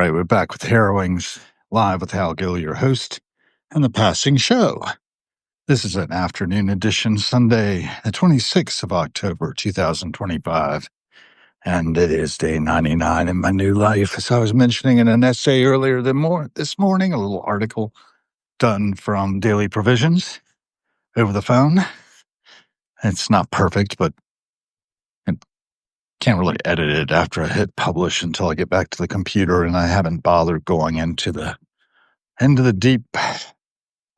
right, we're back with Harrowings, live with Hal Gill, your host, and the Passing Show. This is an afternoon edition, Sunday, the 26th of October, 2025, and it is day 99 in my new life. As I was mentioning in an essay earlier this morning, a little article done from Daily Provisions over the phone. It's not perfect, but I can't really edit it after I hit publish until I get back to the computer, and I haven't bothered going into the deep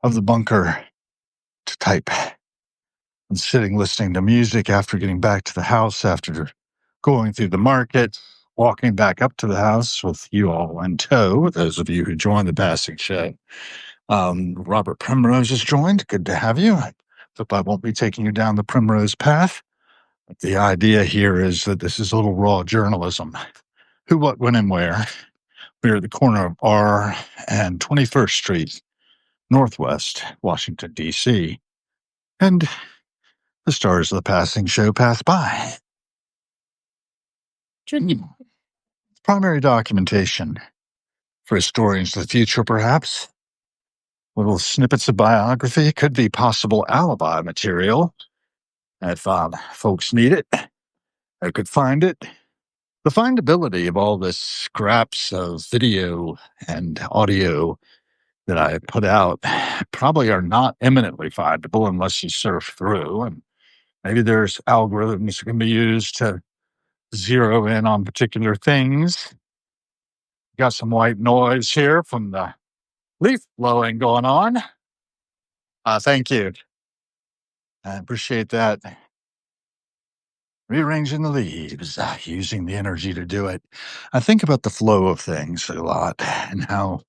of the bunker to type. And sitting listening to music after getting back to the house, after going through the market, walking back up to the house with you all in tow, those of you who joined the Passing Show. Robert Primrose has joined. Good to have you. I hope I won't be taking you down the Primrose path. But the idea here is that this is a little raw journalism. Who, what, when, and where. We're at the corner of R and 21st Street, Northwest, Washington, D.C., and the stars of the Passing Show pass by. Primary documentation for historians of the future, perhaps. Little snippets of biography, could be possible alibi material if folks need it. I could find it. The findability of all the scraps of video and audio that I put out probably are not eminently findable unless you surf through. And maybe there's algorithms that can be used to zero in on particular things. Got some white noise here from the leaf blowing going on. Thank you. I appreciate that. Rearranging the leaves, using the energy to do it. I think about the flow of things a lot and how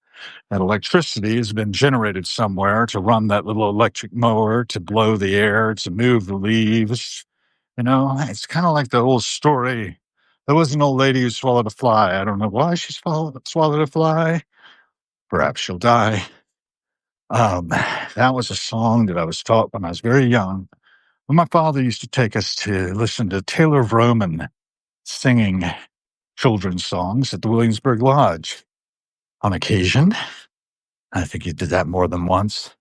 that electricity has been generated somewhere to run that little electric mower, to blow the air, to move the leaves. You know, it's kind of like the old story. There was an old lady who swallowed a fly. I don't know why she swallowed a fly. Perhaps she'll die. That was a song that I was taught when I was very young. When my father used to take us to listen to Taylor Vroman singing children's songs at the Williamsburg Lodge on occasion. I think he did that more than once.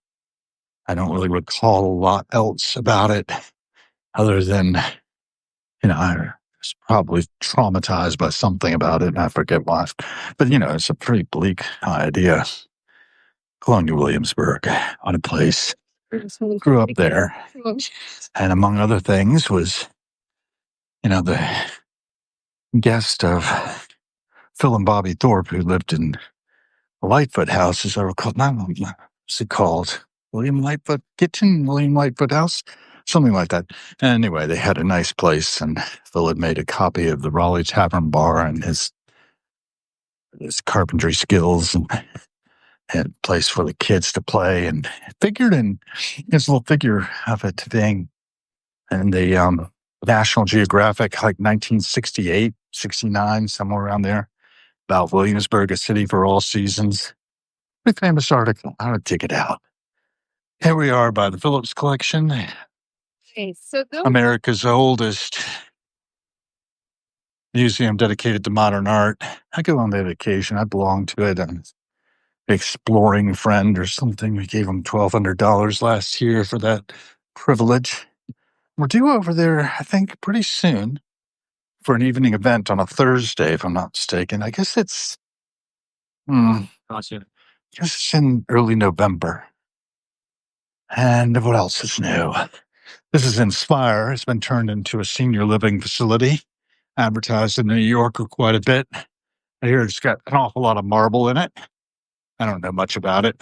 I don't really recall a lot else about it other than, I was probably traumatized by something about it, and I forget why. But, it's a pretty bleak idea. Colonial Williamsburg, on a place. Grew up there. And among other things was, the guest of Phil and Bobby Thorpe, who lived in the Lightfoot House, as I recall. What's it called? William Lightfoot Kitchen? William Lightfoot House? Something like that. Anyway, they had a nice place, and Phil had made a copy of the Raleigh Tavern Bar and his carpentry skills, and had a place for the kids to play, and figured in his little figure of it being in the National Geographic, like 1968, 69, somewhere around there, about Williamsburg, a city for all seasons. Pretty famous article. I'm going to dig it out. Here we are by the Phillips Collection. Okay, so America's oldest museum dedicated to modern art. I go on that occasion. I belong to it. I'm an exploring friend or something. We gave him $1,200 last year for that privilege. We're due over there, I think, pretty soon for an evening event on a Thursday, if I'm not mistaken. I guess it's in early November. And what else is new? This is Inspire. It's been turned into a senior living facility, advertised in New Yorker quite a bit. I hear it's got an awful lot of marble in it. I don't know much about it.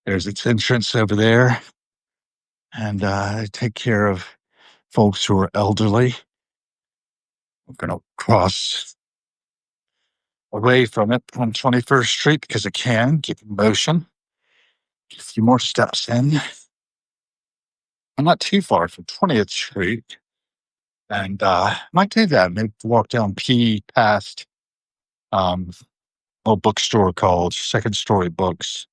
There's its entrance over there. And I take care of folks who are elderly. I'm going to cross away from it on 21st Street because I can, keep in motion. Get a few more steps in. I'm not too far from 20th Street. And might do that. Maybe walk down P past a bookstore called Second Story Books.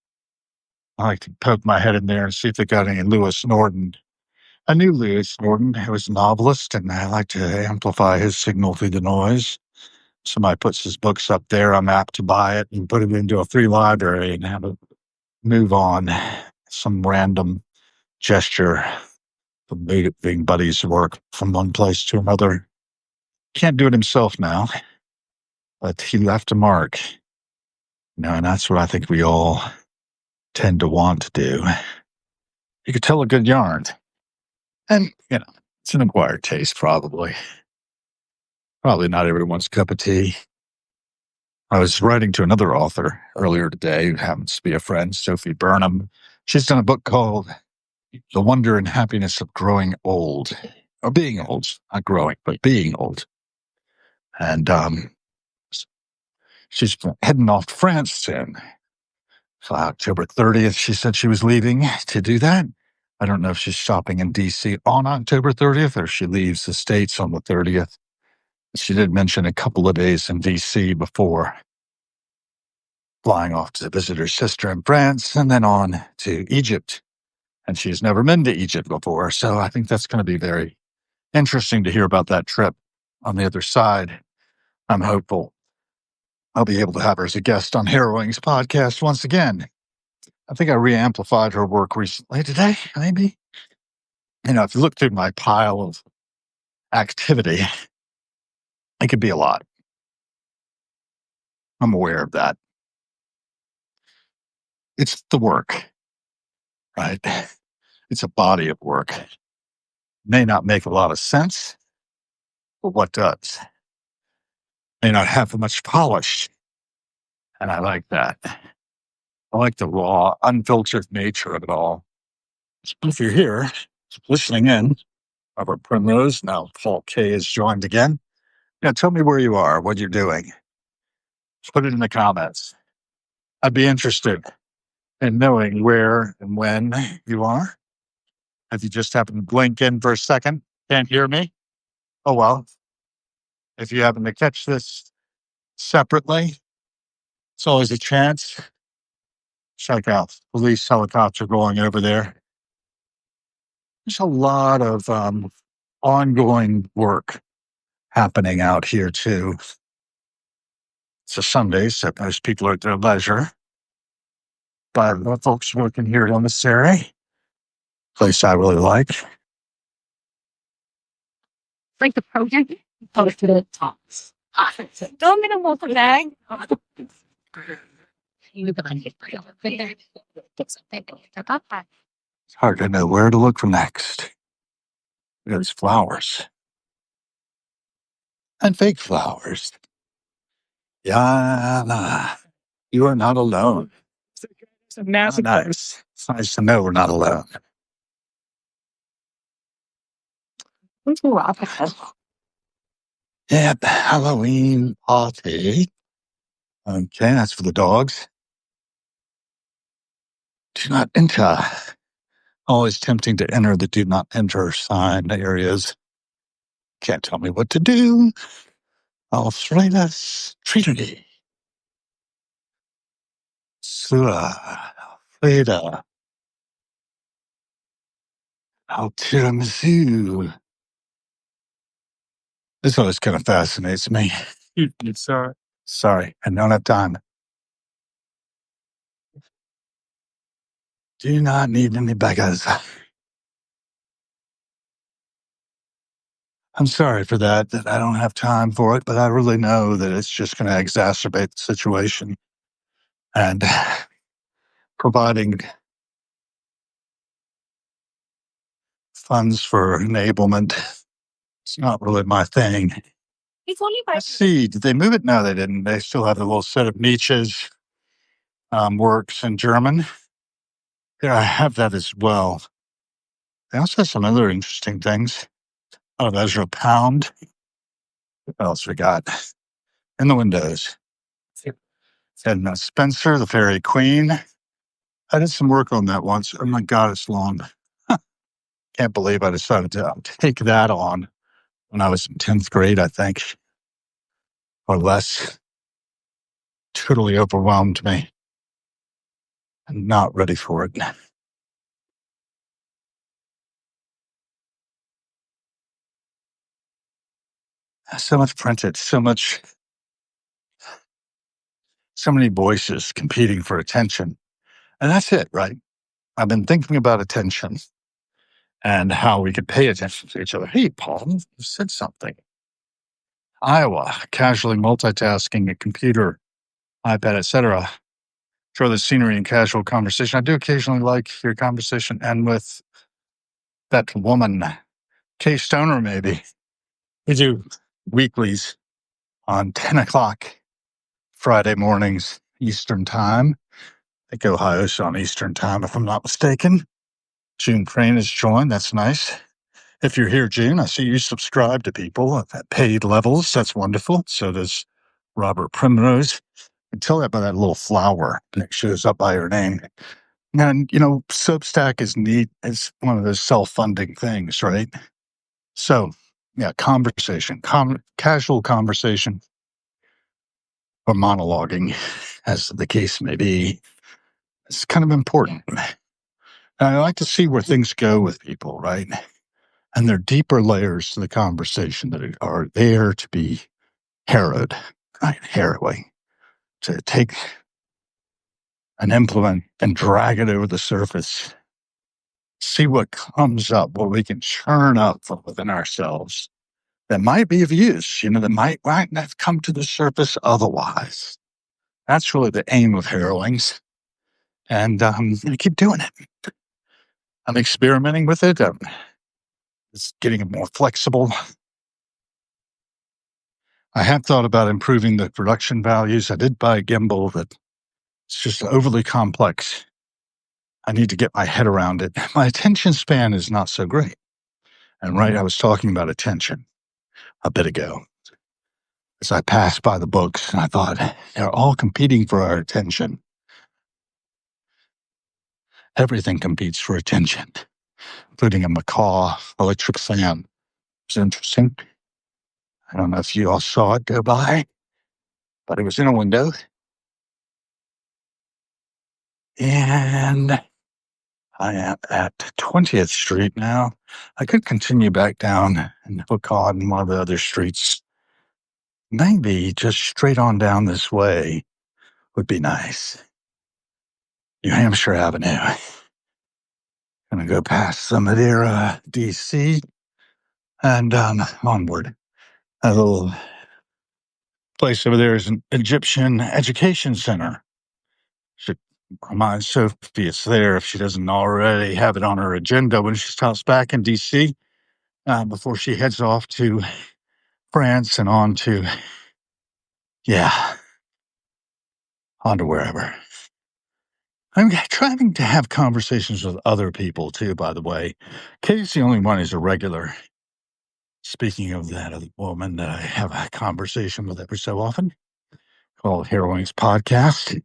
I like to poke my head in there and see if they got any Lewis Norton. I knew Lewis Norton. He was a novelist, and I like to amplify his signal through the noise. somebody puts his books up there, I'm apt to buy it and put it into a free library and have it move on. Some random gesture of moving Buddy's work from one place to another. Can't do it himself now, but he left a mark. And that's what I think we all tend to want to do. You could tell a good yarn. And, it's an acquired taste, probably. Probably not everyone's cup of tea. I was writing to another author earlier today who happens to be a friend, Sophie Burnham. She's done a book called The Wonder and Happiness of Growing Old, or Being Old, not growing, but being old. And she's heading off to France soon. So October 30th, she said she was leaving to do that. I don't know if she's shopping in D.C. on October 30th or she leaves the States on the 30th. She did mention a couple of days in D.C. before flying off to visit her sister in France and then on to Egypt. And she's never been to Egypt before. So I think that's going to be very interesting to hear about that trip on the other side. I'm hopeful I'll be able to have her as a guest on Harrowing's podcast once again. I think I re-amplified her work recently today, maybe. If you look through my pile of activity, it could be a lot. I'm aware of that. It's the work, right? It's a body of work. May not make a lot of sense, but what does? May not have much polish. And I like that. I like the raw, unfiltered nature of it all. If you're here, listening in, Robert Primrose, now Paul K has joined again. Tell me where you are, what you're doing. Put it in the comments. I'd be interested in knowing where and when you are. If you just happen to blink in for a second, can't hear me, oh well. If you happen to catch this separately, it's always a chance. Check out police helicopter going over there. There's a lot of ongoing work happening out here too. It's a Sunday, so most people are at their leisure. But the folks working here in this area, place I really like. Like the project posted it tops. Don't get a multi bag. It's hard to know where to look for next. There's flowers. And fake flowers. Yeah, you are not alone. It's a massive nice. It's nice to know we're not alone. Yeah, the Halloween party. Okay, that's for the dogs. Do not enter. Always tempting to enter the do not enter sign areas. Can't tell me what to do. Arthritis, treaty. Sua, Freda. Tiramisu. This always kind of fascinates me. Sorry, I don't have time. Do not need any beggars. I'm sorry for that I don't have time for it, but I really know that it's just going to exacerbate the situation. And providing funds for enablement, it's not really my thing. It's only by Let's see, did they move it? No, they didn't. They still have the little set of Nietzsche's works in German. Yeah, I have that as well. They also have some other interesting things. Oh, Ezra Pound. What else we got? In the windows. And Spencer, the Fairy Queen. I did some work on that once. Oh my God, it's long. Can't believe I decided to take that on when I was in 10th grade, I think, or less. Totally overwhelmed me. I'm not ready for it. So much printed, so much So many voices competing for attention. And that's it, right? I've been thinking about attention and how we could pay attention to each other. Hey, Paul, you said something. Iowa, casually multitasking a computer, iPad, etc. Throw the scenery and casual conversation. I do occasionally like your conversation and with that woman, Kay Stoner, maybe. We do weeklies on 10 o'clock Friday mornings, Eastern time. I think Ohio's on Eastern time, if I'm not mistaken. June Crane has joined. That's nice. If you're here, June, I see you subscribe to people at paid levels. That's wonderful. So does Robert Primrose. I can tell that by that little flower that shows up by her name. And, Substack is neat. It's one of those self-funding things, right? So, yeah, conversation, casual conversation or monologuing, as the case may be. It's kind of important. And I like to see where things go with people, right? And there are deeper layers to the conversation that are there to be harrowed, right? Harrowing, to take an implement and drag it over the surface, see what comes up, what we can churn up from within ourselves that might be of use, that might not come to the surface otherwise. That's really the aim of harrowings. And I keep doing it. I'm experimenting with it. It's getting more flexible. I have thought about improving the production values. I did buy a gimbal that it's just overly complex. I need to get my head around it. My attention span is not so great. And I was talking about attention a bit ago. As I passed by the books, and I thought, they're all competing for our attention. Everything competes for attention, including a macaw electric fan. It's interesting. I don't know if you all saw it go by, but it was in a window. And I am at 20th Street now. I could continue back down and hook on one of the other streets. Maybe just straight on down this way would be nice. New Hampshire Avenue. Gonna go past the Madeira, DC, and onward. A little place over there is an Egyptian education center. Should remind Sophie it's there if she doesn't already have it on her agenda when she stops back in DC before she heads off to France and on to wherever. I'm trying to have conversations with other people too, by the way. Kay's the only one who's a regular. Speaking of that other woman that I have a conversation with every so often, called Heroings Podcast.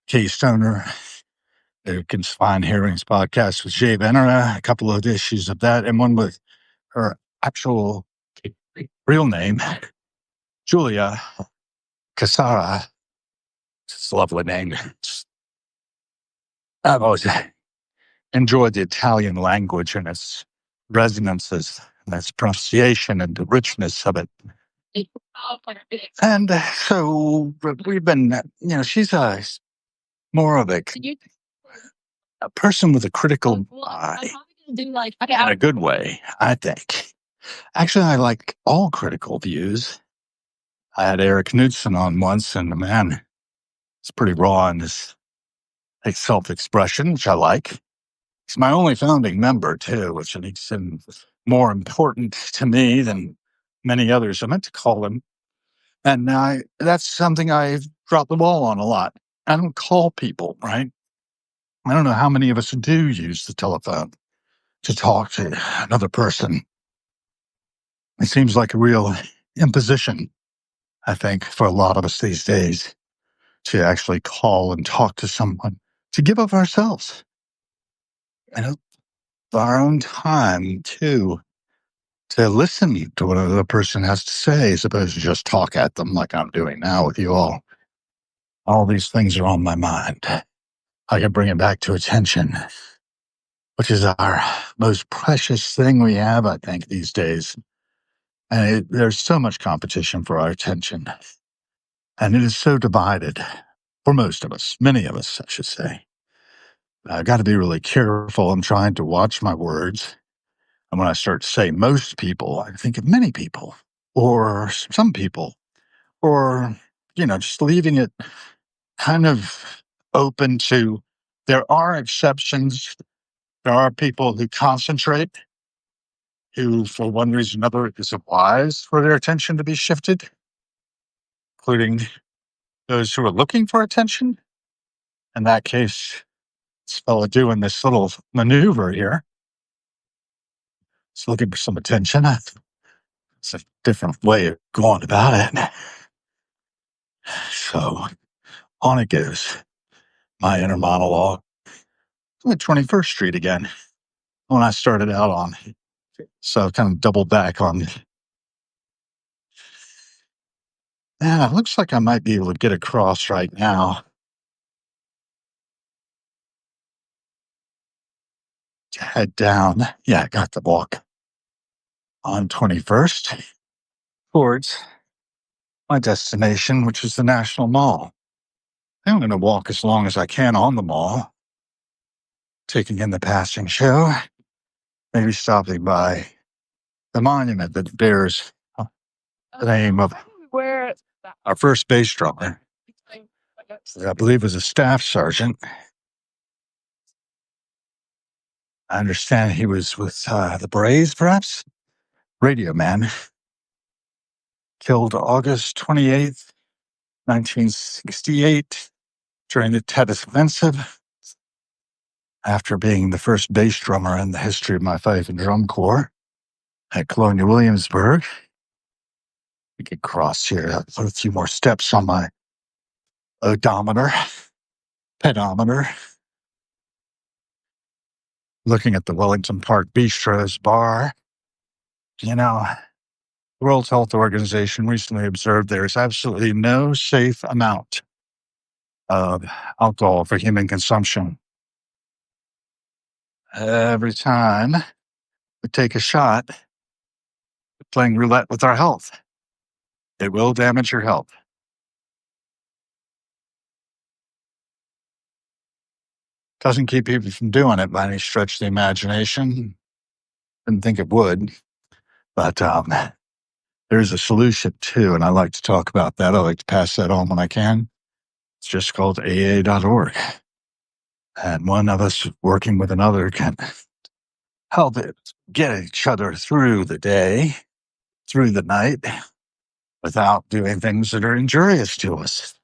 Kay Stoner. You can find Heroings Podcast with Jay Venera, a couple of issues of that, and one with her actual real name, Julia Casara. It's a lovely name. I've always enjoyed the Italian language and its resonances and its pronunciation and the richness of it. And so we've been, she's more of a person with a critical eye in a good way, I think. Actually, I like all critical views. I had Eric Knudsen on once, and the man is pretty raw in his self-expression, which I like. He's my only founding member, too, which makes him more important to me than many others I meant to call him. And that's something I've dropped the ball on a lot. I don't call people, right? I don't know how many of us do use the telephone to talk to another person. It seems like a real imposition, I think, for a lot of us these days to actually call and talk to someone, to give up ourselves, our own time too, to listen to what another person has to say, as opposed to just talk at them like I'm doing now with you all. All these things are on my mind. I can bring it back to attention, which is our most precious thing we have, I think, these days. And there's so much competition for our attention. And it is so divided for most of us, many of us, I should say. I got to be really careful. I'm trying to watch my words. And when I start to say most people, I think of many people or some people or, just leaving it kind of open to there are exceptions. There are people who concentrate, who, for one reason or another, is it wise for their attention to be shifted, including those who are looking for attention. In that case, this fellow doing this little maneuver here is looking for some attention. It's a different way of going about it. So on it goes. My inner monologue. I'm at 21st Street again, when I started out on. So I've kind of doubled back on. Yeah, it looks like I might be able to get across right now. To head down. Yeah, I got the walk on 21st towards my destination, which is the National Mall. I'm going to walk as long as I can on the mall, taking in the passing show, maybe stopping by the monument that bears the name of our first bass drummer, who I believe was a staff sergeant. I understand he was with the Braves, perhaps? Radio man. Killed August 28th, 1968, during the Tet Offensive, after being the first bass drummer in the history of my fife and drum corps at Colonial Williamsburg. We could cross here. I'll put a few more steps on my odometer, pedometer, looking at the Wellington Park Bistro's bar. The World Health Organization recently observed there is absolutely no safe amount of alcohol for human consumption. Every time we take a shot, we're playing roulette with our health. It will damage your health. Doesn't keep people from doing it by any stretch of the imagination. Didn't think it would, but there's a solution too, and I like to talk about that. I like to pass that on when I can. It's just called AA.org. And one of us working with another can help it get each other through the day, through the night, without doing things that are injurious to us.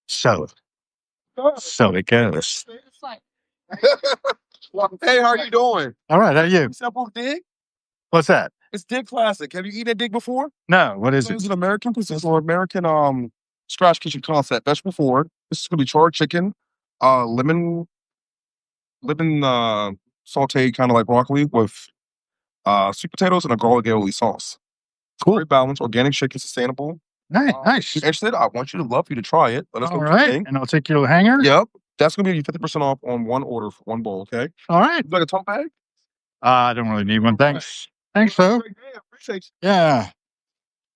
So it goes. Hey, how are you doing? All right, how are you? Simple Dig? What's that? It's Dig Classic. Have you eaten at Dig before? No, what is So it? it's an American cuisine or American scratch kitchen concept. Vegetable forward. This is gonna be charred chicken, lemon sauteed kind of like broccoli with sweet potatoes and a garlic aioli sauce. It's Cool. very balanced, organic chicken, sustainable. Nice, If nice. you're interested, I want you to love you to try it. Let us know All what you right, think. and I'll take your hanger. Yep. That's gonna be 50% off on one order for one bowl, okay? All right. Would you like a tote bag? I don't really need one. Thanks. Thanks, though. Appreciate you. Yeah.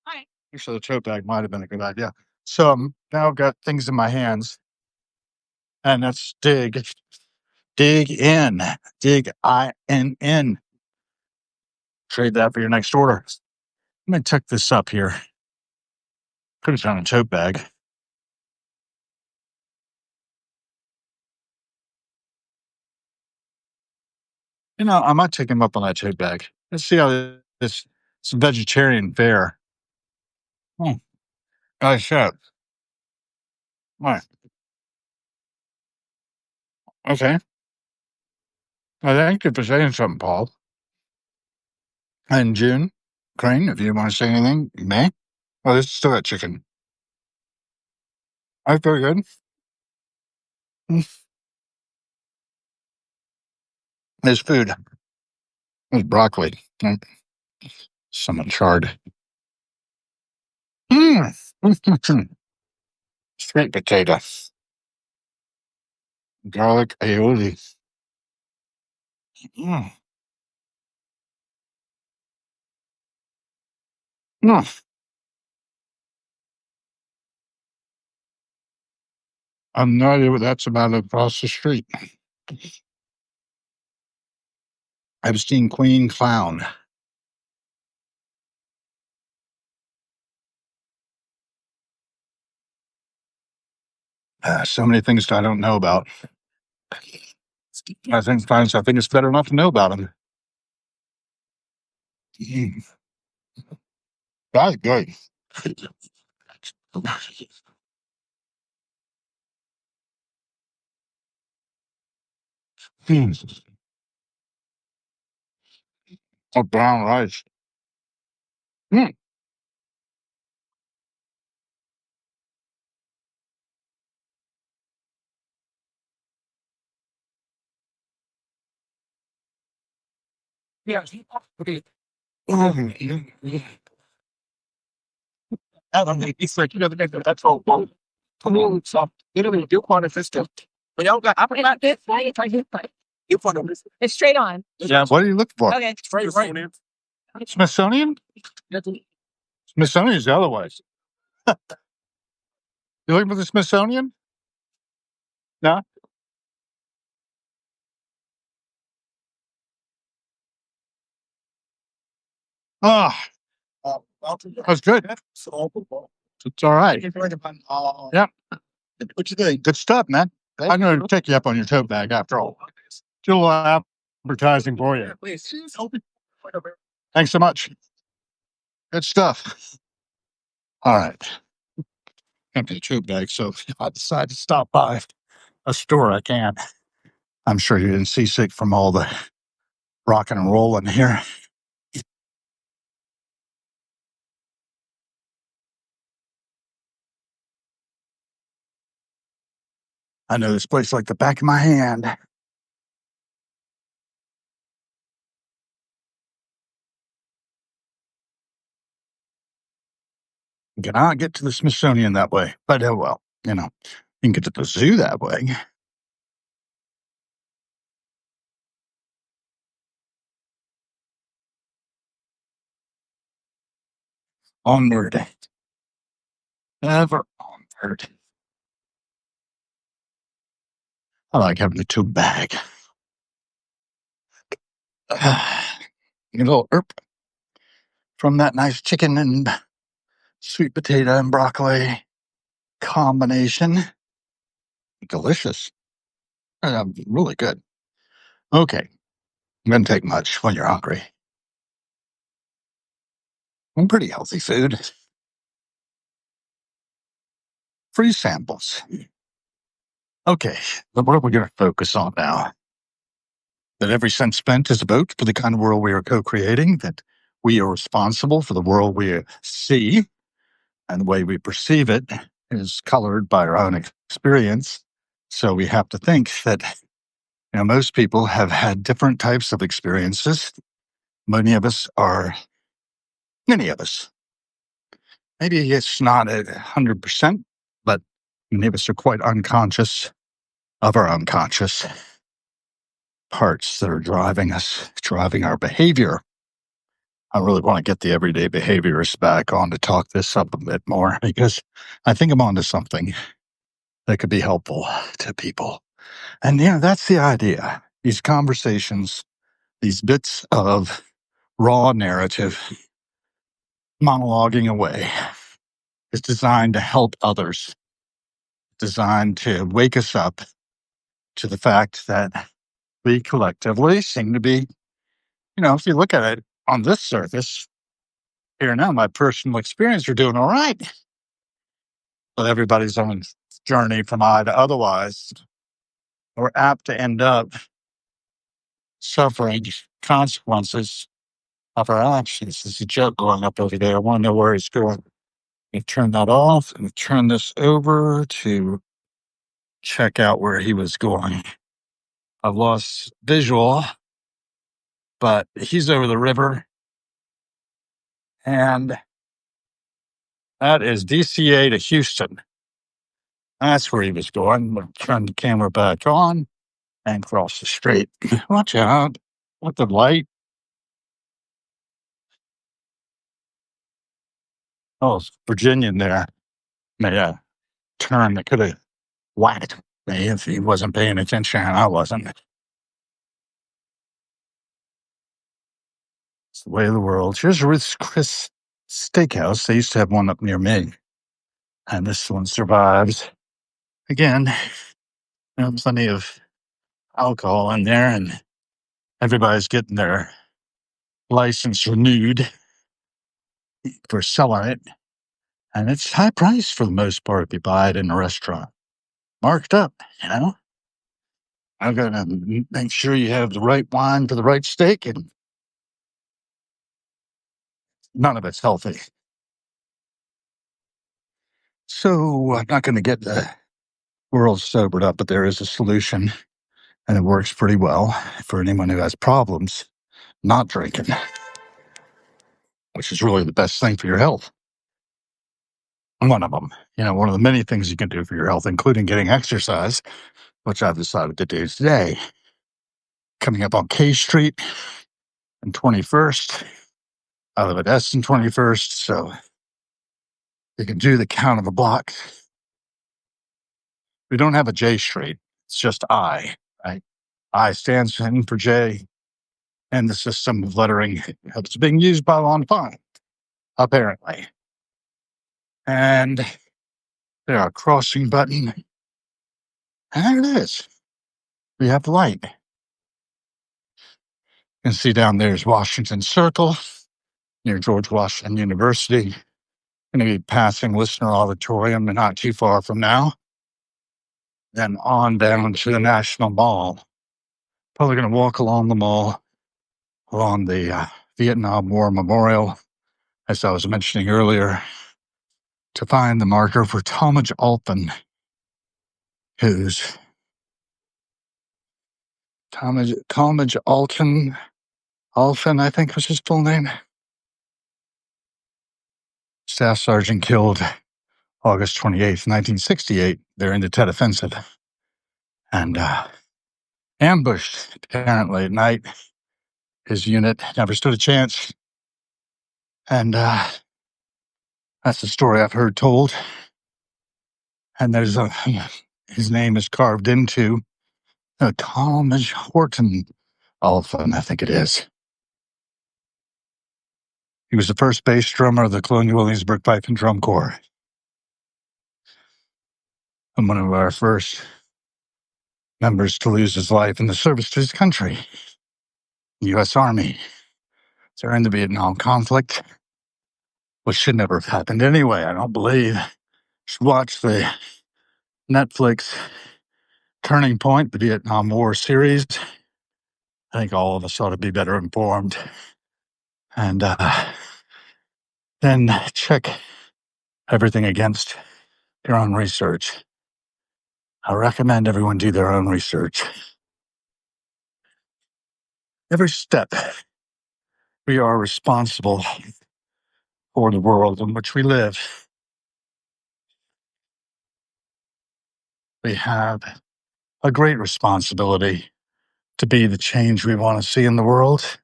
Hi. Actually, the tote bag might have been a good idea. So now I've got things in my hands, and that's dig in, dig in. Trade that for your next order. Let me tuck this up here. Could have done a tote bag. I might take him up on that tote bag. Let's see how this vegetarian fare. Nice shot. All right. Okay. Well, thank you for saying something, Paul. And June, Crane, if you want to say anything, you may. Oh, this is still got chicken. That's very good. There's food. There's broccoli. Some charred. Mm. Sweet potato. Garlic aioli. Mm. Mm. I have no idea what that's about across the street. I've seen Queen Clown. So many things I don't know about. I think sometimes I think it's better not to know about them. That's good. Mm. Oh, brown rice. Mm. Yeah. Okay. Mm. I don't know. It's like, that's all. Cool. So, we do want a system. We don't got, I'm not this. You want to listen. It's straight on. Yeah, what are you looking for? Okay. Straight right. Smithsonian? Smithsonian's the other way. You looking for the Smithsonian? No? Oh, that's good. It's all right. Yeah. What you think? Good stuff, man. I'm going to take you up on your tote bag after all. Do a little advertising for you. Thanks so much. Good stuff. All right. Empty the tote bag. So if I decide to stop by a store, I can. I'm sure you're getting seasick from all the rocking and rolling here. I know this place like the back of my hand. You cannot get to the Smithsonian that way. But well, you can get to the zoo that way. Onward. Ever onward. I like having the tote bag. A little herb from that nice chicken and sweet potato and broccoli combination. Delicious. Really good. Okay. Doesn't take much when you're hungry. Pretty healthy food. Free samples. Okay. What are we going to focus on now? That every cent spent is a vote for the kind of world we are co-creating, that we are responsible for the world we see, and the way we perceive it is colored by our own experience. So we have to think that most people have had different types of experiences. Many of us, maybe it's not 100%, but many of us are quite unconscious of our unconscious parts that are driving our behavior. I really want to get the everyday behaviorists back on to talk this up a bit more, because I think I'm onto something that could be helpful to people. And that's the idea. These conversations, these bits of raw narrative monologuing away is designed to help others, designed to wake us up to the fact that we collectively seem to be, if you look at it on this surface, here now, my personal experience, you're doing all right. But everybody's own journey from I to otherwise, we're apt to end up suffering consequences of our actions. There's a joke going up over there. I want to know where he's going. You turn that off and turn this over to check out where he was going. I've lost visual, but he's over the river. And that is DCA to Houston. That's where he was going. We'll turn the camera back on and cross the street. Watch out. With the light. Oh, it's Virginian there. Made a turn that could have whacked me if he wasn't paying attention and I wasn't. It's the way of the world. Here's Ruth's Chris Steakhouse. They used to have one up near me, and this one survives. Again, plenty of alcohol in there, and everybody's getting their license renewed for selling it. And it's high price for the most part if you buy it in a restaurant. Marked up, I've got to make sure you have the right wine for the right steak, and none of it's healthy. So I'm not going to get the world sobered up, but there is a solution, and it works pretty well for anyone who has problems not drinking, which is really the best thing for your health. One of them, one of the many things you can do for your health, including getting exercise, which I've decided to do today. Coming up on K Street and 21st. I live at S and 21st, so you can do the count of the block. We don't have a J Street. It's just I, right? I stands in for J, and the system of lettering that's being used by law and fine, apparently. And there a crossing button. And there it is. We have the light. You can see down there's Washington Circle near George Washington University. Going to be passing Listener Auditorium not too far from now. Then on down to the National Mall. Probably going to walk along the mall, along the Vietnam War Memorial, as I was mentioning earlier, to find the marker for Talmadge Alton, who's Talmadge Alton, I think was his full name. Staff Sergeant killed August 28th, 1968, during the Tet Offensive. And ambushed, apparently, at night. His unit never stood a chance. And that's the story I've heard told. And there's his name is carved into Talmadge Horton Alton, I think it is. He was the first bass drummer of the Colonial Williamsburg Pipe and Drum Corps. And one of our first members to lose his life in the service to his country, the U.S. Army, during the Vietnam conflict, which should never have happened anyway, I don't believe. You should watch the Netflix Turning Point, the Vietnam War series. I think all of us ought to be better informed. And then check everything against your own research. I recommend everyone do their own research. Every step, we are responsible for the world in which we live. We have a great responsibility to be the change we want to see in the world.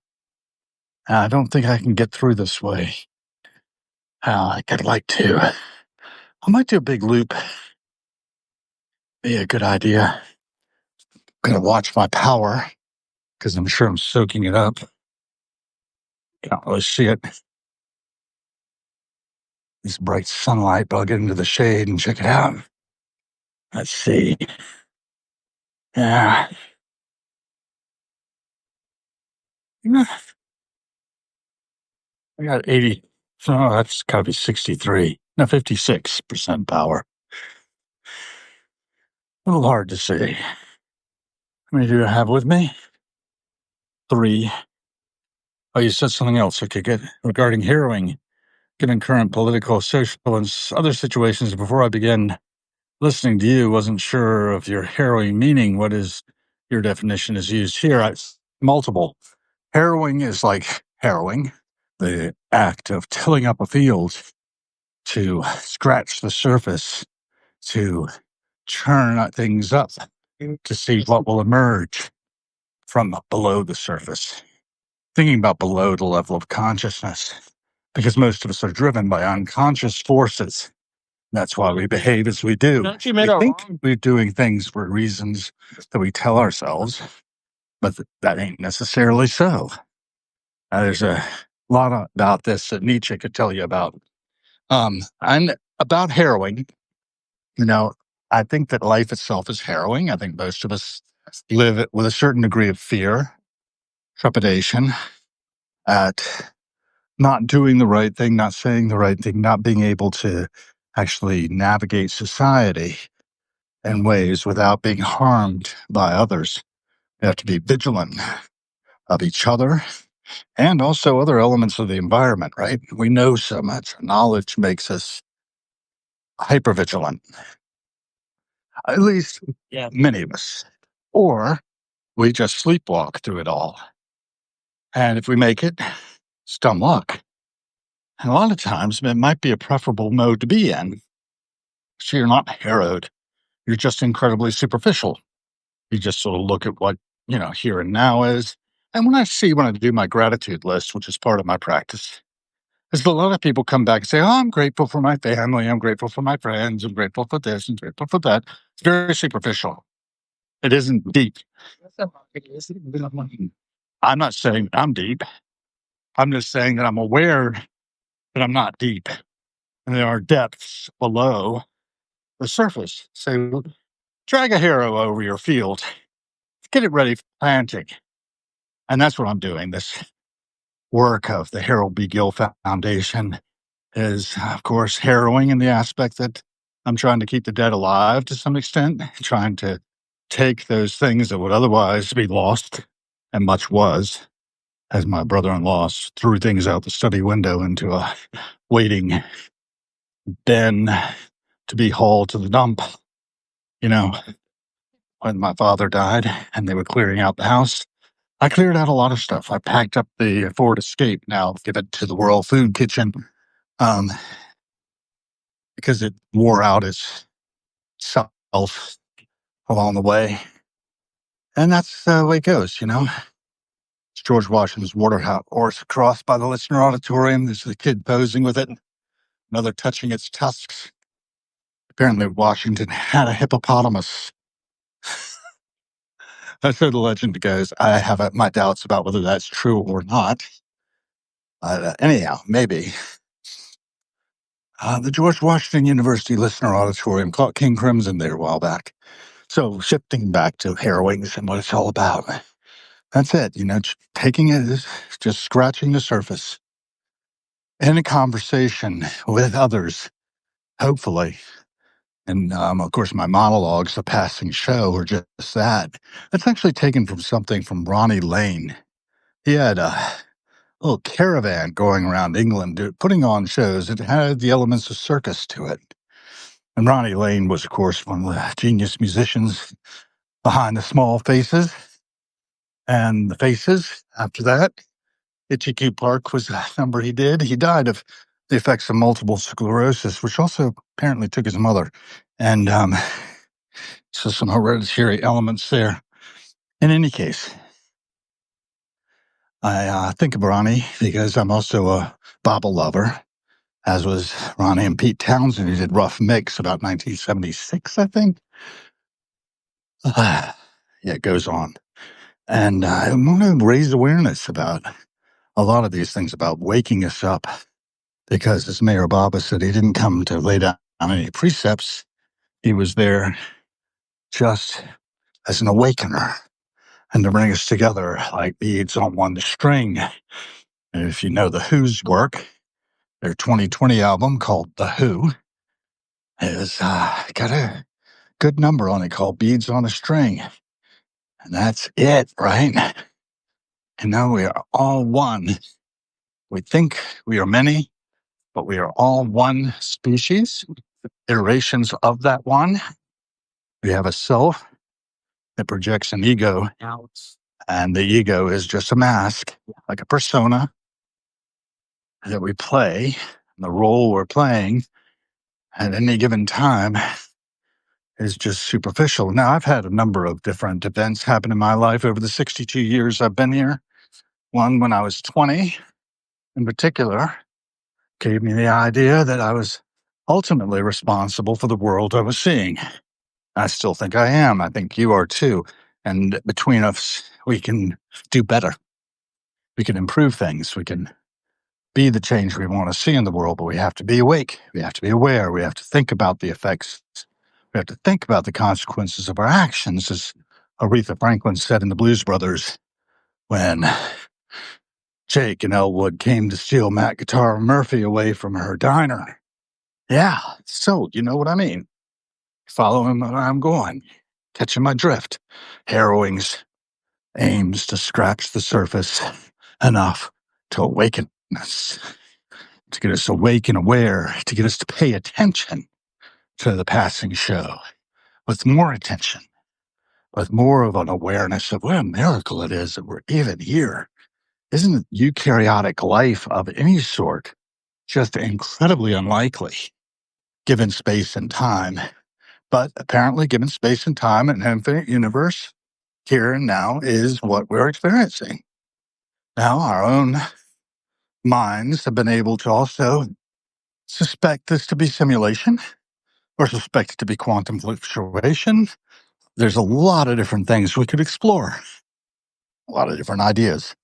And I don't think I can get through this way. Like I'd like to. I might do a big loop. Be a good idea. I'm gonna watch my power because I'm sure I'm soaking it up. Can't really see it. This bright sunlight, but I'll get into the shade and check it out. Let's see. Yeah. I got 80. So that's got to be 63. No, 56% power. A little hard to see. How many do I have with me? 3. Oh, you said something else. Okay, good. Regarding harrowing, given current political, social, and other situations, before I began listening to you, wasn't sure of your harrowing meaning. What is your definition is used here? Multiple. Harrowing is like harrowing, the act of tilling up a field to scratch the surface, to churn things up, to see what will emerge from below the surface. Thinking about below the level of consciousness, because most of us are driven by unconscious forces That's why we behave as we do. Don't you We make a think wrong- we're doing things for reasons that we tell ourselves, but that ain't necessarily so. There's a lot about this that Nietzsche could tell you about. And about harrowing, I think that life itself is harrowing. I think most of us live it with a certain degree of fear, trepidation at not doing the right thing, not saying the right thing, not being able to actually navigate society in ways without being harmed by others. We have to be vigilant of each other and also other elements of the environment, right? We know so much. Knowledge makes us hypervigilant, at least many of us. Or we just sleepwalk through it all. And if we make it, it's dumb luck. And a lot of times it might be a preferable mode to be in. So you're not harrowed. You're just incredibly superficial. You just sort of look at what, here and now is. And when I do my gratitude list, which is part of my practice, is a lot of people come back and say, oh, I'm grateful for my family. I'm grateful for my friends. I'm grateful for this and grateful for that. It's very superficial. It isn't deep. I'm not saying I'm deep. I'm just saying that I'm aware that I'm not deep. And there are depths below the surface. So drag a harrow over your field. Get it ready for planting. And that's what I'm doing. This work of the Harold B. Gill Foundation is, of course, harrowing in the aspect that I'm trying to keep the dead alive to some extent, trying to take those things that would otherwise be lost, and much was, as my brother-in-law threw things out the study window into a waiting bin to be hauled to the dump. When my father died and they were clearing out the house, I cleared out a lot of stuff. I packed up the Ford Escape, now give it to the World Food Kitchen, um, because it wore out its self along the way. And that's the way it goes. It's George Washington's water horse crossed by the listener auditorium. There's the kid posing with it, another touching its tusks. Apparently, Washington had a hippopotamus. That's so the legend goes. I have my doubts about whether that's true or not. Anyhow, maybe. The George Washington University Listener Auditorium caught King Crimson there a while back. So shifting back to harrowings and what it's all about. That's it. Taking it is just scratching the surface in a conversation with others, hopefully. And of course, my monologues, the passing show, are just that. That's actually taken from something from Ronnie Lane. He had a little caravan going around England putting on shows. It had the elements of circus to it. And Ronnie Lane was, of course, one of the genius musicians behind the Small Faces. And the Faces, after that, Itchy Q Park was a number he did. He died of the effects of multiple sclerosis, which also apparently took his mother. And so some hereditary elements there. In any case, I think of Ronnie because I'm also a Bobble lover, as was Ronnie and Pete Townsend, who did Rough Mix about 1976, I think. Yeah, it goes on. And I want to raise awareness about a lot of these things, about waking us up. Because as Mayor Baba said, he didn't come to lay down any precepts. He was there just as an awakener and to bring us together like beads on one string. And if you know The Who's work, their 2020 album called The Who has got a good number on it called Beads on a String. And that's it, right? We are all one. We think we are many, but we are all one species, iterations of that one. We have a self that projects an ego, and the ego is just a mask, like a persona that we play. And the role we're playing at any given time is just superficial. Now, I've had a number of different events happen in my life over the 62 years I've been here. One, when I was 20, in particular, gave me the idea that I was ultimately responsible for the world I was seeing. I still think I am. I think you are too. And between us, we can do better. We can improve things. We can be the change we want to see in the world, but we have to be awake. We have to be aware. We have to think about the effects. We have to think about the consequences of our actions, as Aretha Franklin said in the Blues Brothers when Jake and Elwood came to steal Matt Guitar Murphy away from her diner. Yeah, so you know what I mean. Following where I'm going, catching my drift. Harrowing's aims to scratch the surface enough to awaken us, to get us awake and aware, to get us to pay attention to the passing show with more attention, with more of an awareness of what a miracle it is that we're even here. Isn't eukaryotic life of any sort just incredibly unlikely, given space and time? But apparently, given space and time and an infinite universe, here and now is what we're experiencing. Now, our own minds have been able to also suspect this to be simulation or suspect it to be quantum fluctuation. There's a lot of different things we could explore, a lot of different ideas.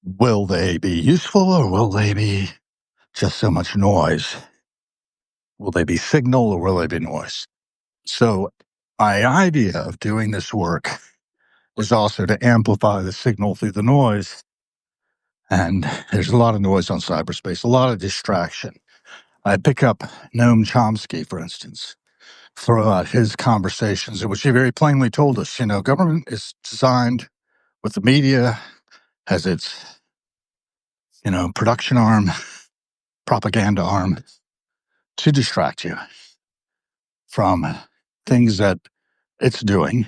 Will they be useful or will they be just so much noise? Will they be signal or will they be noise? So, my idea of doing this work is also to amplify the signal through the noise. And there's a lot of noise on cyberspace, a lot of distraction. I pick up Noam Chomsky, for instance, throughout his conversations, in which he very plainly told us, government is designed with the media as its, production arm, propaganda arm, to distract you from things that it's doing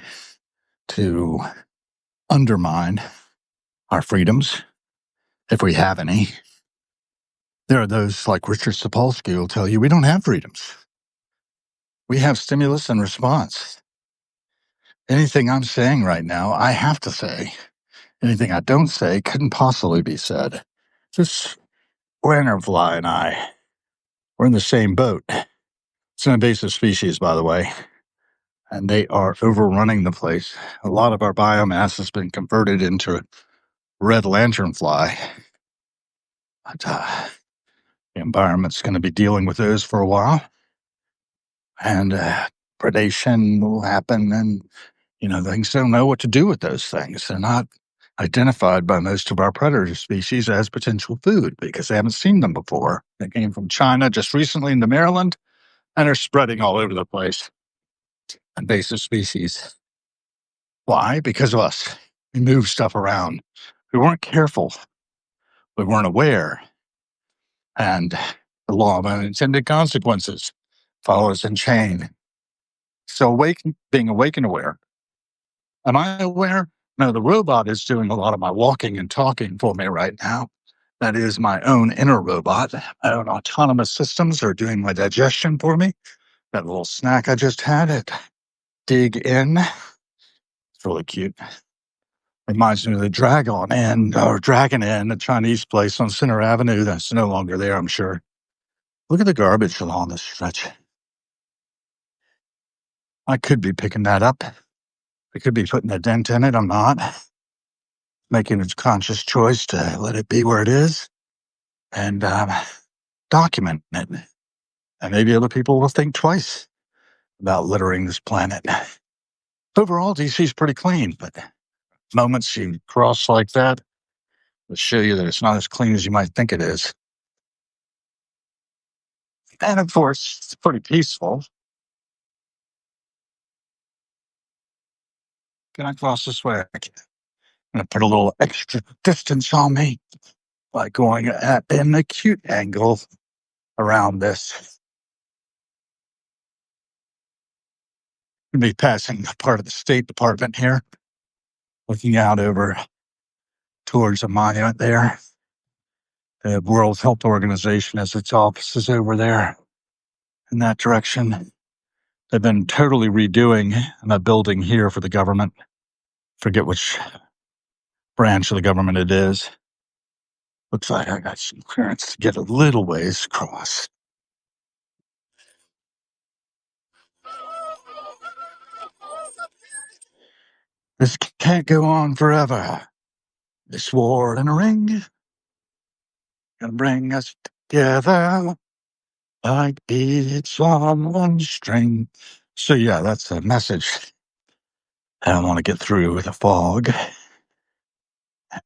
to undermine our freedoms, if we have any. There are those like Richard Sapolsky who will tell you we don't have freedoms. We have stimulus and response. Anything I'm saying right now, I have to say. Anything I don't say couldn't possibly be said. This lanternfly and I, we're in the same boat. It's an invasive species, by the way, and they are overrunning the place. A lot of our biomass has been converted into red lanternfly. But the environment's going to be dealing with those for a while. And predation will happen, and things don't know what to do with those things. They're not identified by most of our predator species as potential food because they haven't seen them before. They came from China just recently into Maryland and are spreading all over the place. Invasive species. Why? Because of us. We move stuff around. We weren't careful. We weren't aware. And the law of unintended consequences follows in chain. So being awake and aware. Am I aware? No, the robot is doing a lot of my walking and talking for me right now. That is my own inner robot. My own autonomous systems are doing my digestion for me. That little snack I just had at Dig In. It's really cute. Reminds me of the Dragon Inn, a Chinese place on Center Avenue that's no longer there, I'm sure. Look at the garbage along this stretch. I could be picking that up. I could be putting a dent in it. I'm not. Making a conscious choice to let it be where it is and document it. And maybe other people will think twice about littering this planet. Overall, DC's pretty clean, but moments you cross like that will show you that it's not as clean as you might think it is. And of course, it's pretty peaceful. Can I cross this way? I'm going to put a little extra distance on me by going at an acute angle around this. We'll be passing part of the State Department here, looking out over towards a monument there. The World Health Organization has its offices over there in that direction. They've been totally redoing a building here for the government. Forget which branch of the government it is. Looks like I got some clearance to get a little ways across. This can't go on forever. This war in a ring can bring us together like beads on one string. So yeah, that's a message I want to get through with a fog.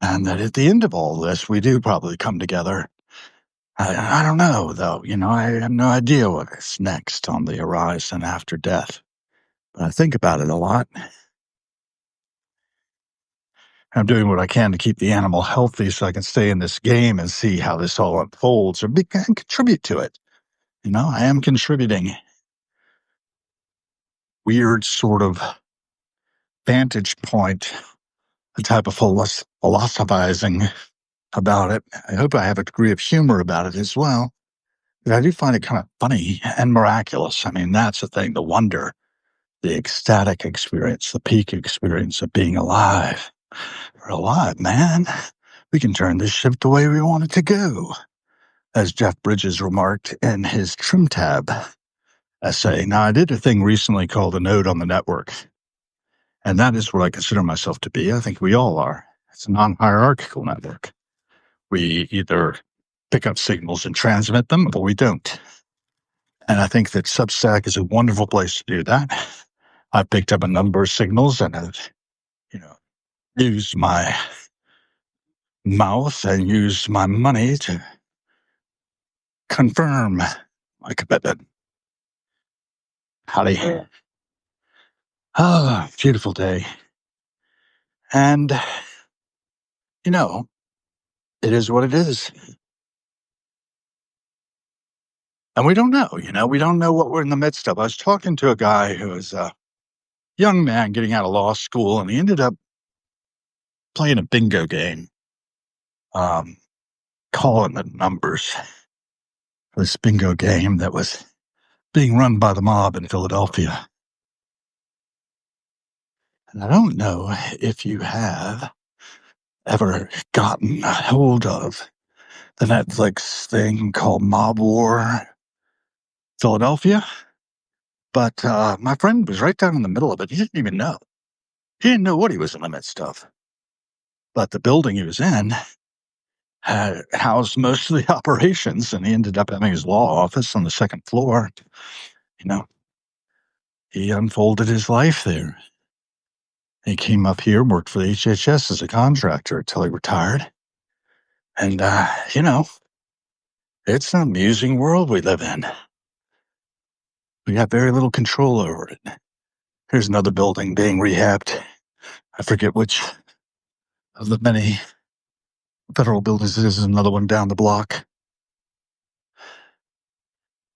And that at the end of all this, we do probably come together. I don't know, though. I have no idea what is next on the horizon after death. But I think about it a lot. I'm doing what I can to keep the animal healthy so I can stay in this game and see how this all unfolds and contribute to it. I am contributing. Weird sort of vantage point, a type of philosophizing about it. I hope I have a degree of humor about it as well. But I do find it kind of funny and miraculous. I mean, that's the thing, the wonder, the ecstatic experience, the peak experience of being alive. We're alive, man. We can turn this ship the way we want it to go, as Jeff Bridges remarked in his Trim Tab essay. Now, I did a thing recently called A Node on the Network, and that is what I consider myself to be. I think we all are. It's a non-hierarchical network. We either pick up signals and transmit them, or we don't. And I think that Substack is a wonderful place to do that. I've picked up a number of signals and have, used my mouth and used my money to confirm my commitment. Howdy. Ah, beautiful day. And, it is what it is. And we don't know, we don't know what we're in the midst of. I was talking to a guy who was a young man getting out of law school, and he ended up playing a bingo game, calling the numbers for this bingo game that was being run by the mob in Philadelphia. And I don't know if you have ever gotten a hold of the Netflix thing called Mob War Philadelphia, but my friend was right down in the middle of it. He didn't even know. He didn't know what he was in the midst of. But the building he was in had housed most of the operations, and he ended up having his law office on the second floor. He unfolded his life there. He came up here, worked for the HHS as a contractor until he retired. And, it's an amusing world we live in. We have very little control over it. Here's another building being rehabbed. I forget which of the many federal buildings it is. Another one down the block.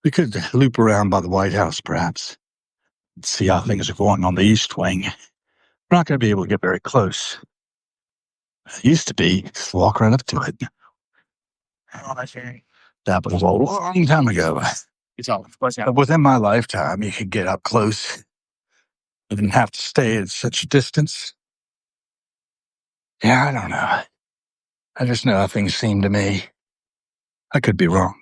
We could loop around by the White House, perhaps, and see how things are going on the East Wing. We're not going to be able to get very close. It used to be, just walk right up to it. That was a long time ago. But within my lifetime, you could get up close. You didn't have to stay at such a distance. Yeah, I don't know. I just know how things seem to me. I could be wrong.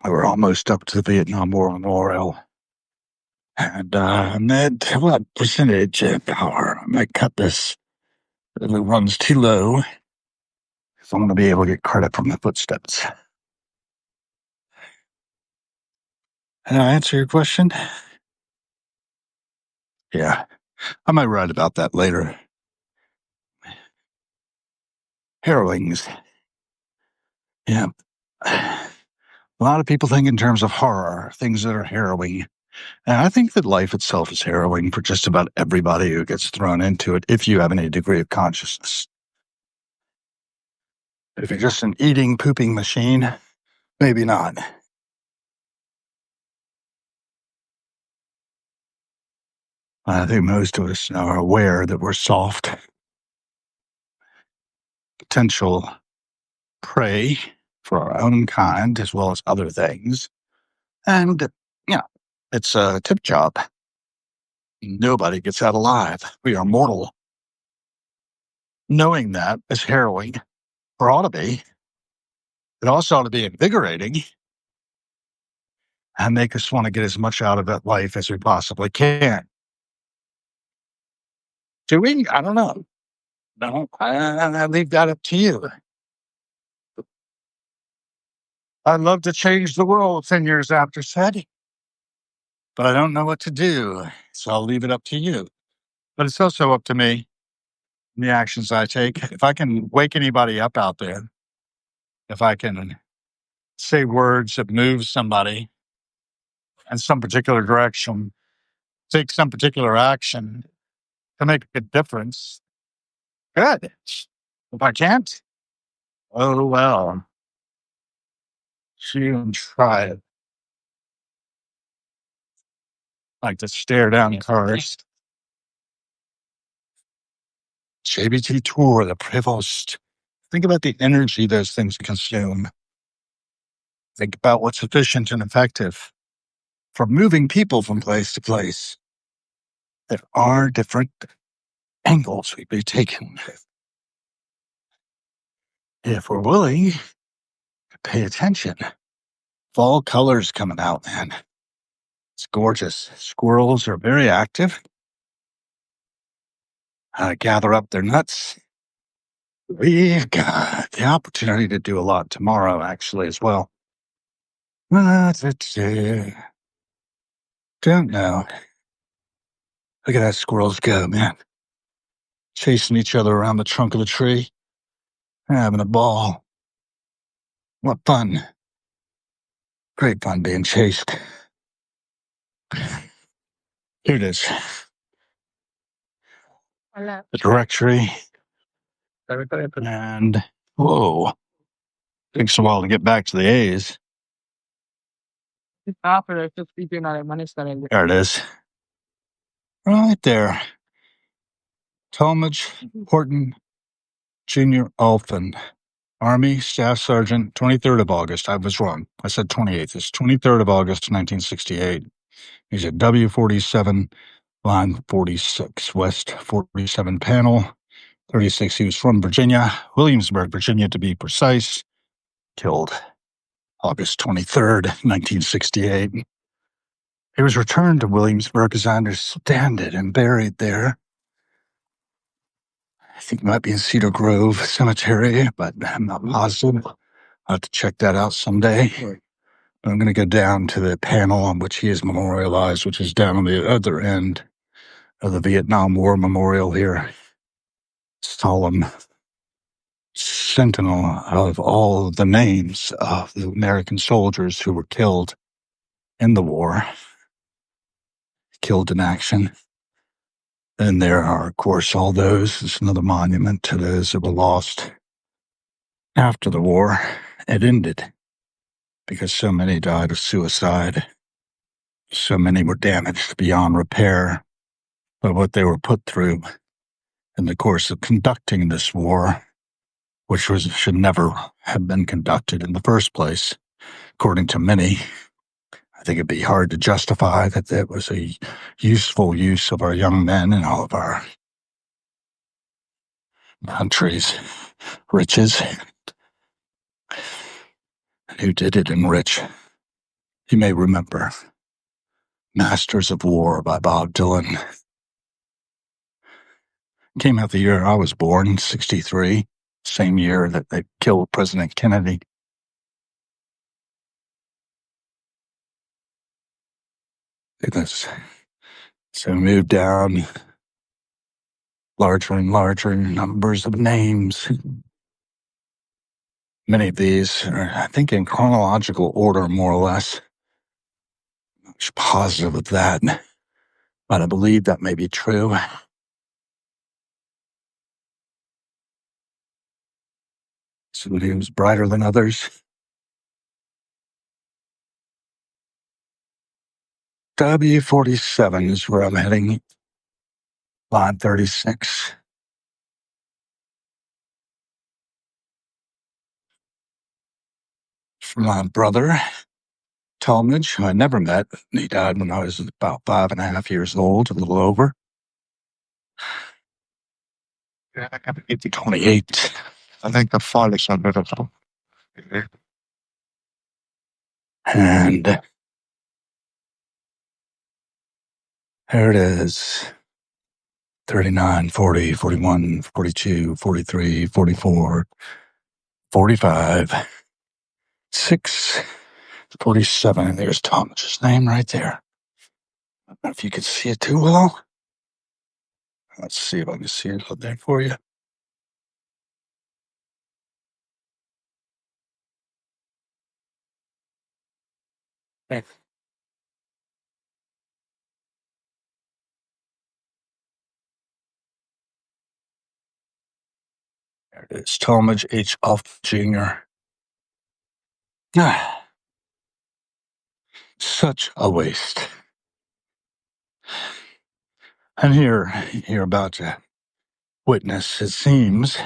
We're almost up to the Vietnam War Memorial. And I'm at what percentage of power? I might cut this if it runs too low, because I'm going to be able to get credit from the footsteps. Did I answer your question? Yeah, I might write about that later. Harrowings. Yeah. A lot of people think in terms of horror, things that are harrowing. And I think that life itself is harrowing for just about everybody who gets thrown into it, if you have any degree of consciousness. If you're just an eating, pooping machine, maybe not. I think most of us are aware that we're soft, potential prey for our own kind as well as other things. And, it's a tip job. Nobody gets out alive. We are mortal. Knowing that is harrowing, or ought to be. It also ought to be invigorating and make us want to get as much out of that life as we possibly can. Do we? I don't know. No, I leave that up to you. I'd love to change the world 10 years after said, but I don't know what to do. So I'll leave it up to you. But it's also up to me and the actions I take. If I can wake anybody up out there, if I can say words that move somebody in some particular direction, take some particular action to make a difference, good. If I can't, oh well. You and try it. Like to stare down cars. JBT Tour, the Prevost. Think about the energy those things consume. Think about what's efficient and effective for moving people from place to place. There are different angles we be taken. If we're willing to pay attention. Fall colors coming out, man. It's gorgeous. Squirrels are very active. Gather up their nuts. We've got the opportunity to do a lot tomorrow, actually, as well. Don't know. Look at that squirrels go, man. Chasing each other around the trunk of the tree. Having a ball. What fun. Great fun being chased. Here it is. The directory. And, whoa. Takes a while to get back to the A's. There it is. Right there. Talmadge Horton Jr. Alphen. Army Staff Sergeant, 23rd of August. I was wrong. I said 28th. It's 23rd of August, 1968. He's at W47, line 46, West 47 panel, 36. He was from Virginia, Williamsburg, Virginia to be precise. Killed August 23rd, 1968. He was returned to Williamsburg, as I understand it, and buried there. I think it might be in Cedar Grove Cemetery, but I'm not positive. I'll have to check that out someday. I'm going to go down to the panel on which he is memorialized, which is down on the other end of the Vietnam War Memorial here. Solemn sentinel of all the names of the American soldiers who were killed in the war, killed in action. And there are, of course, all those. It's another monument to those that were lost after the war. It ended because so many died of suicide. So many were damaged beyond repair by what they were put through in the course of conducting this war, which should never have been conducted in the first place, according to many. I think it'd be hard to justify that that was a useful use of our young men and all of our country's riches. And who did it enrich? You may remember Masters of War by Bob Dylan. Came out the year I was born, 63, same year that they killed President Kennedy. So moved down larger and larger numbers of names. Many of these are, I think, in chronological order, more or less. I'm not positive of that, but I believe that may be true. Somebody who's brighter than others. W47 is where I'm heading. Line 36. From my brother, Talmadge, who I never met. He died when I was about 5.5 years old, a little over. 28. I think the font is a bit of And there it is. 39, 40, 41, 42, 43, 44, 45, 6, 47. There's Thomas's name right there. I don't know if you can see it too well. Let's see if I can see it up there for you. There it is, Talmadge H. Off Jr. Such a waste. And here you're about to witness, it seems,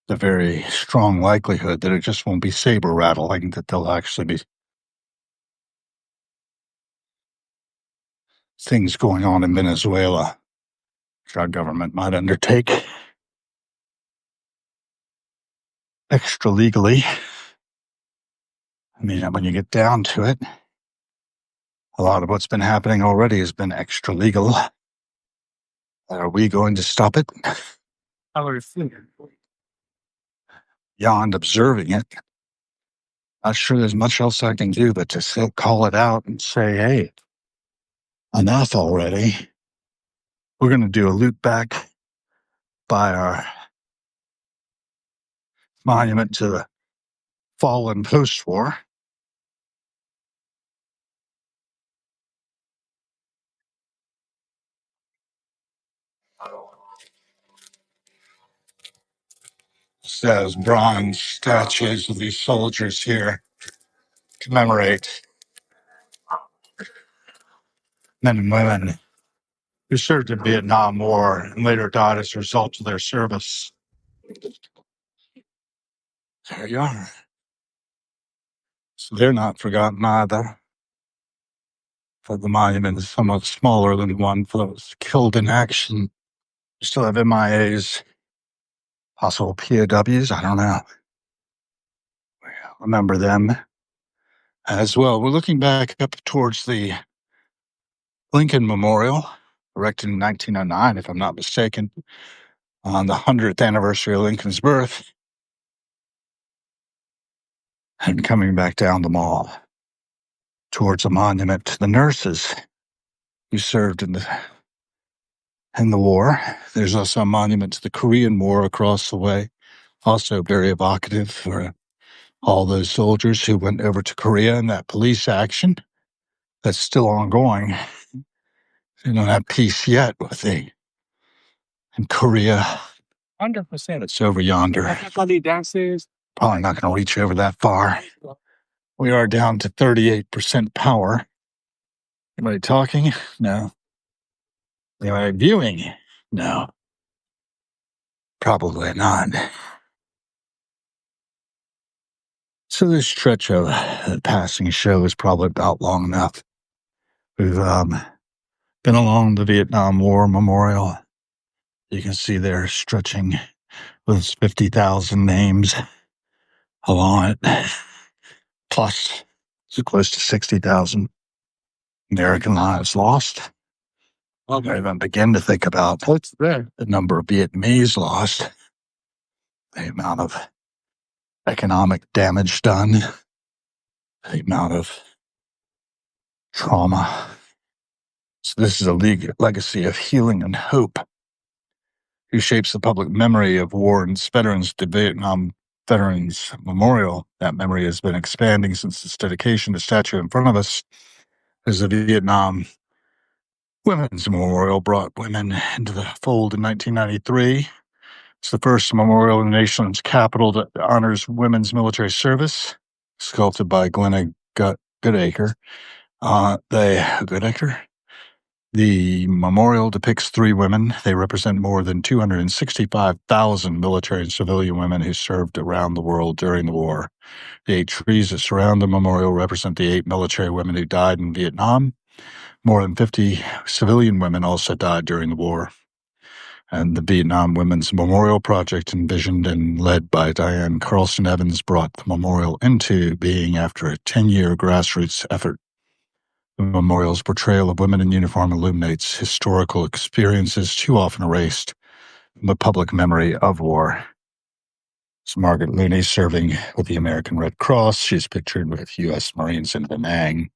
the very strong likelihood that it just won't be saber rattling, that there'll actually be things going on in Venezuela which our government might undertake extra legally. I mean, when you get down to it, a lot of what's been happening already has been extra legal. Are we going to stop it? Beyond observing it, not sure there's much else I can do but to still call it out and say, hey, enough already. We're going to do a loop back by our monument to the fallen post-war. Says bronze statues of these soldiers here commemorate men and women who served in the Vietnam War and later died as a result of their service. There you are. So they're not forgotten either. But the monument is somewhat smaller than one for those killed in action. You still have MIAs, possible POWs, I don't know. Remember them as well. We're looking back up towards the Lincoln Memorial, erected in 1909, if I'm not mistaken, on the 100th anniversary of Lincoln's birth, and coming back down the mall towards a monument to the nurses who served in the war. There's also a monument to the Korean War across the way, also very evocative for all those soldiers who went over to Korea in that police action that's still ongoing. They don't have peace yet with in Korea. 100%. It's over yonder. Probably not going to reach over that far. We are down to 38% power. Anybody talking? No. Anybody viewing? No. Probably not. So this stretch of passing show is probably about long enough. We've been along the Vietnam War Memorial. You can see there stretching with 50,000 names along it, plus so close to 60,000 American lives lost. Well, I even begin to think about what's there. The number of Vietnamese lost, the amount of economic damage done, the amount of trauma. So this is a legacy of healing and hope, who shapes the public memory of war and veterans. The Vietnam Veterans Memorial, that memory has been expanding since its dedication. The statue in front of us is the Vietnam Women's Memorial, brought women into the fold in 1993. It's the first memorial in the nation's capital that honors women's military service, sculpted by Glenna Goodacre. The memorial depicts three women. They represent more than 265,000 military and civilian women who served around the world during the war. The 8 trees that surround the memorial represent the 8 military women who died in Vietnam. More than 50 civilian women also died during the war. And the Vietnam Women's Memorial Project, envisioned and led by Diane Carlson Evans, brought the memorial into being after a 10-year grassroots effort. The memorial's portrayal of women in uniform illuminates historical experiences too often erased from the public memory of war. It's Margaret Looney serving with the American Red Cross. She's pictured with U.S. Marines in Penang.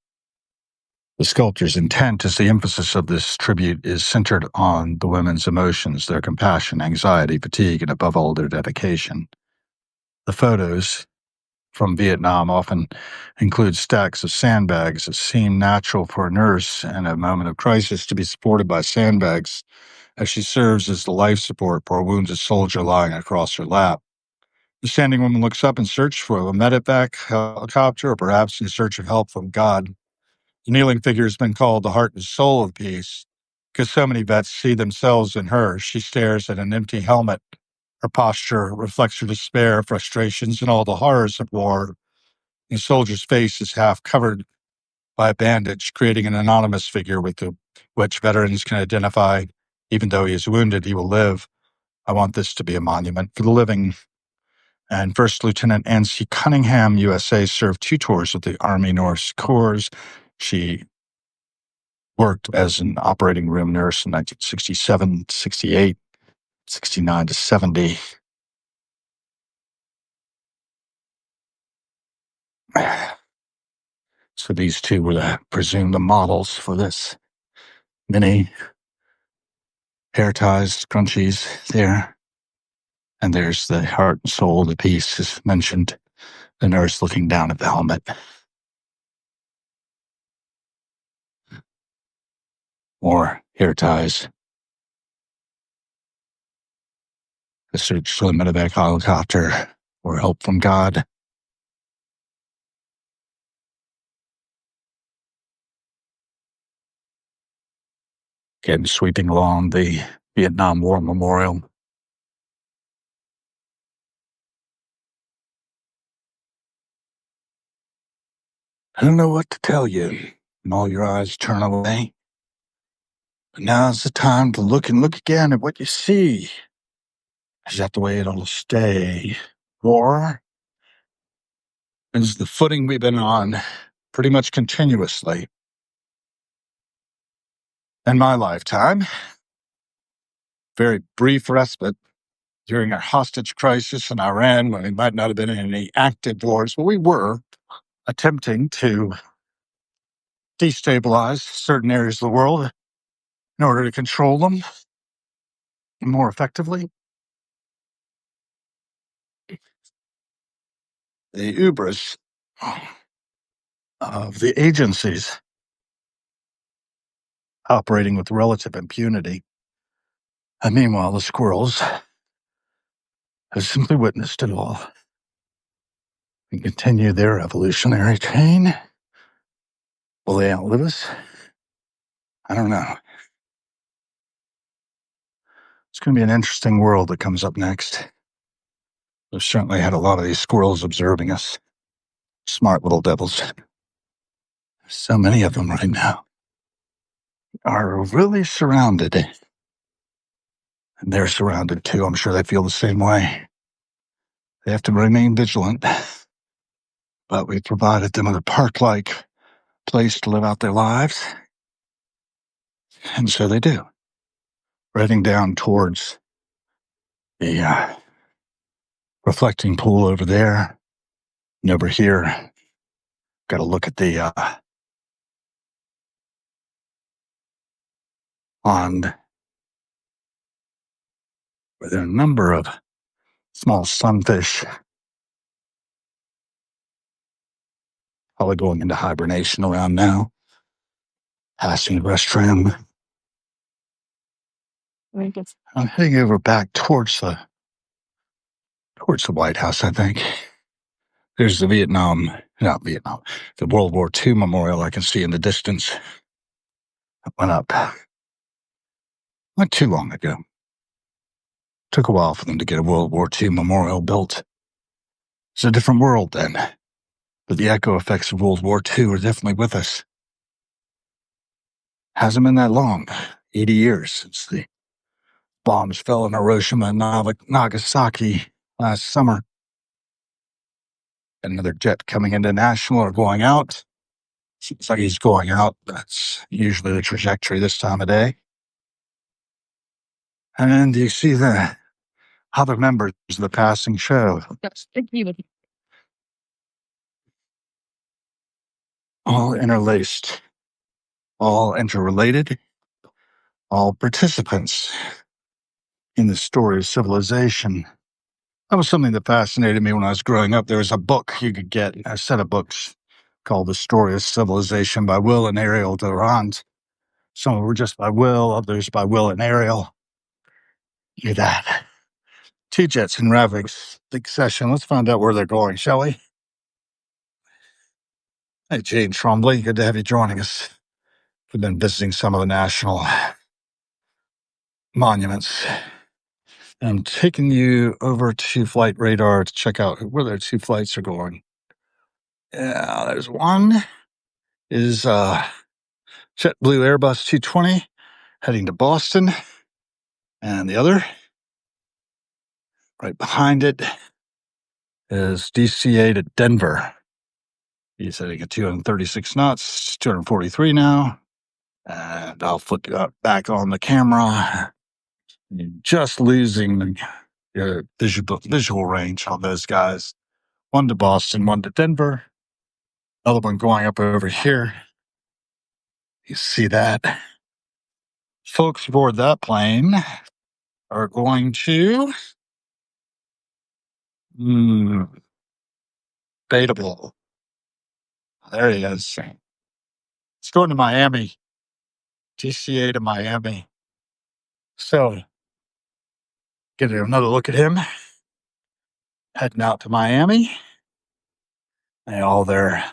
The sculptor's intent is the emphasis of this tribute is centered on the women's emotions, their compassion, anxiety, fatigue, and above all, their dedication. The photos from Vietnam often include stacks of sandbags that seem natural for a nurse in a moment of crisis to be supported by sandbags as she serves as the life support for a wounded soldier lying across her lap. The standing woman looks up in search for a medevac helicopter or perhaps in search of help from God. The kneeling figure has been called the heart and soul of peace because so many vets see themselves in her. She stares at an empty helmet. Her posture reflects her despair, frustrations, and all the horrors of war. The soldier's face is half covered by a bandage, creating an anonymous figure which veterans can identify. Even though he is wounded, he will live. I want this to be a monument for the living. And First Lieutenant Nancy Cunningham, USA, served 2 tours with the Army North Corps. She worked as an operating room nurse in 1967, 68, 69 to 70. So these two were presumed the models for this. Many hair ties, scrunchies there. And there's the heart and soul of the piece, as mentioned, the nurse looking down at the helmet. More hair ties. The search for the medevac helicopter or help from God. Again, sweeping along the Vietnam War Memorial. I don't know what to tell you, and all your eyes turn away. But now's the time to look and look again at what you see. Is that the way it'll stay? War is the footing we've been on pretty much continuously. In my lifetime, very brief respite during our hostage crisis in Iran when we might not have been in any active wars, but we were attempting to destabilize certain areas of the world in order to control them more effectively. The hubris of the agencies operating with relative impunity. And meanwhile, the squirrels have simply witnessed it all and continue their evolutionary chain. Will they outlive us? I don't know. It's going to be an interesting world that comes up next. We've certainly had a lot of these squirrels observing us. Smart little devils. So many of them right now are really surrounded. And they're surrounded too. I'm sure they feel the same way. They have to remain vigilant. But we've provided them with a park-like place to live out their lives. And so they do. Heading down towards the reflecting pool over there. And over here, got to look at the pond where there are a number of small sunfish probably going into hibernation around now. Passing the restroom. I'm heading over back towards the White House, I think. There's the the World War II memorial I can see in the distance. It went up not too long ago. Took a while for them to get a World War II memorial built. It's a different world then. But the echo effects of World War II are definitely with us. Hasn't been that long. 80 years since the bombs fell in Hiroshima and Nagasaki last summer. Another jet coming into National or going out. Seems like he's going out. That's usually the trajectory this time of day. And you see the other members of the passing show, all interlaced, all interrelated, all participants in the story of civilization. That was something that fascinated me when I was growing up. There was a book you could get, a set of books called The Story of Civilization by Will and Ariel Durant. Some were just by Will, others by Will and Ariel. Look at that. Two jets in rapid succession. Let's find out where they're going, shall we? Hey, Gene Trombley, good to have you joining us. We've been visiting some of the national monuments. I'm taking you over to flight radar to check out where their two flights are going. Yeah, there's one is JetBlue Airbus 220 heading to Boston, and the other right behind it is DCA to Denver. He's heading at 236 knots, 243 now, and I'll flip you back on the camera. You're just losing your visual range on those guys. One to Boston, one to Denver. Another one going up over here. You see that? Folks aboard that plane are going to Debatable. There he is. It's going to Miami. TCA to Miami. So, get another look at him. Heading out to Miami. May all their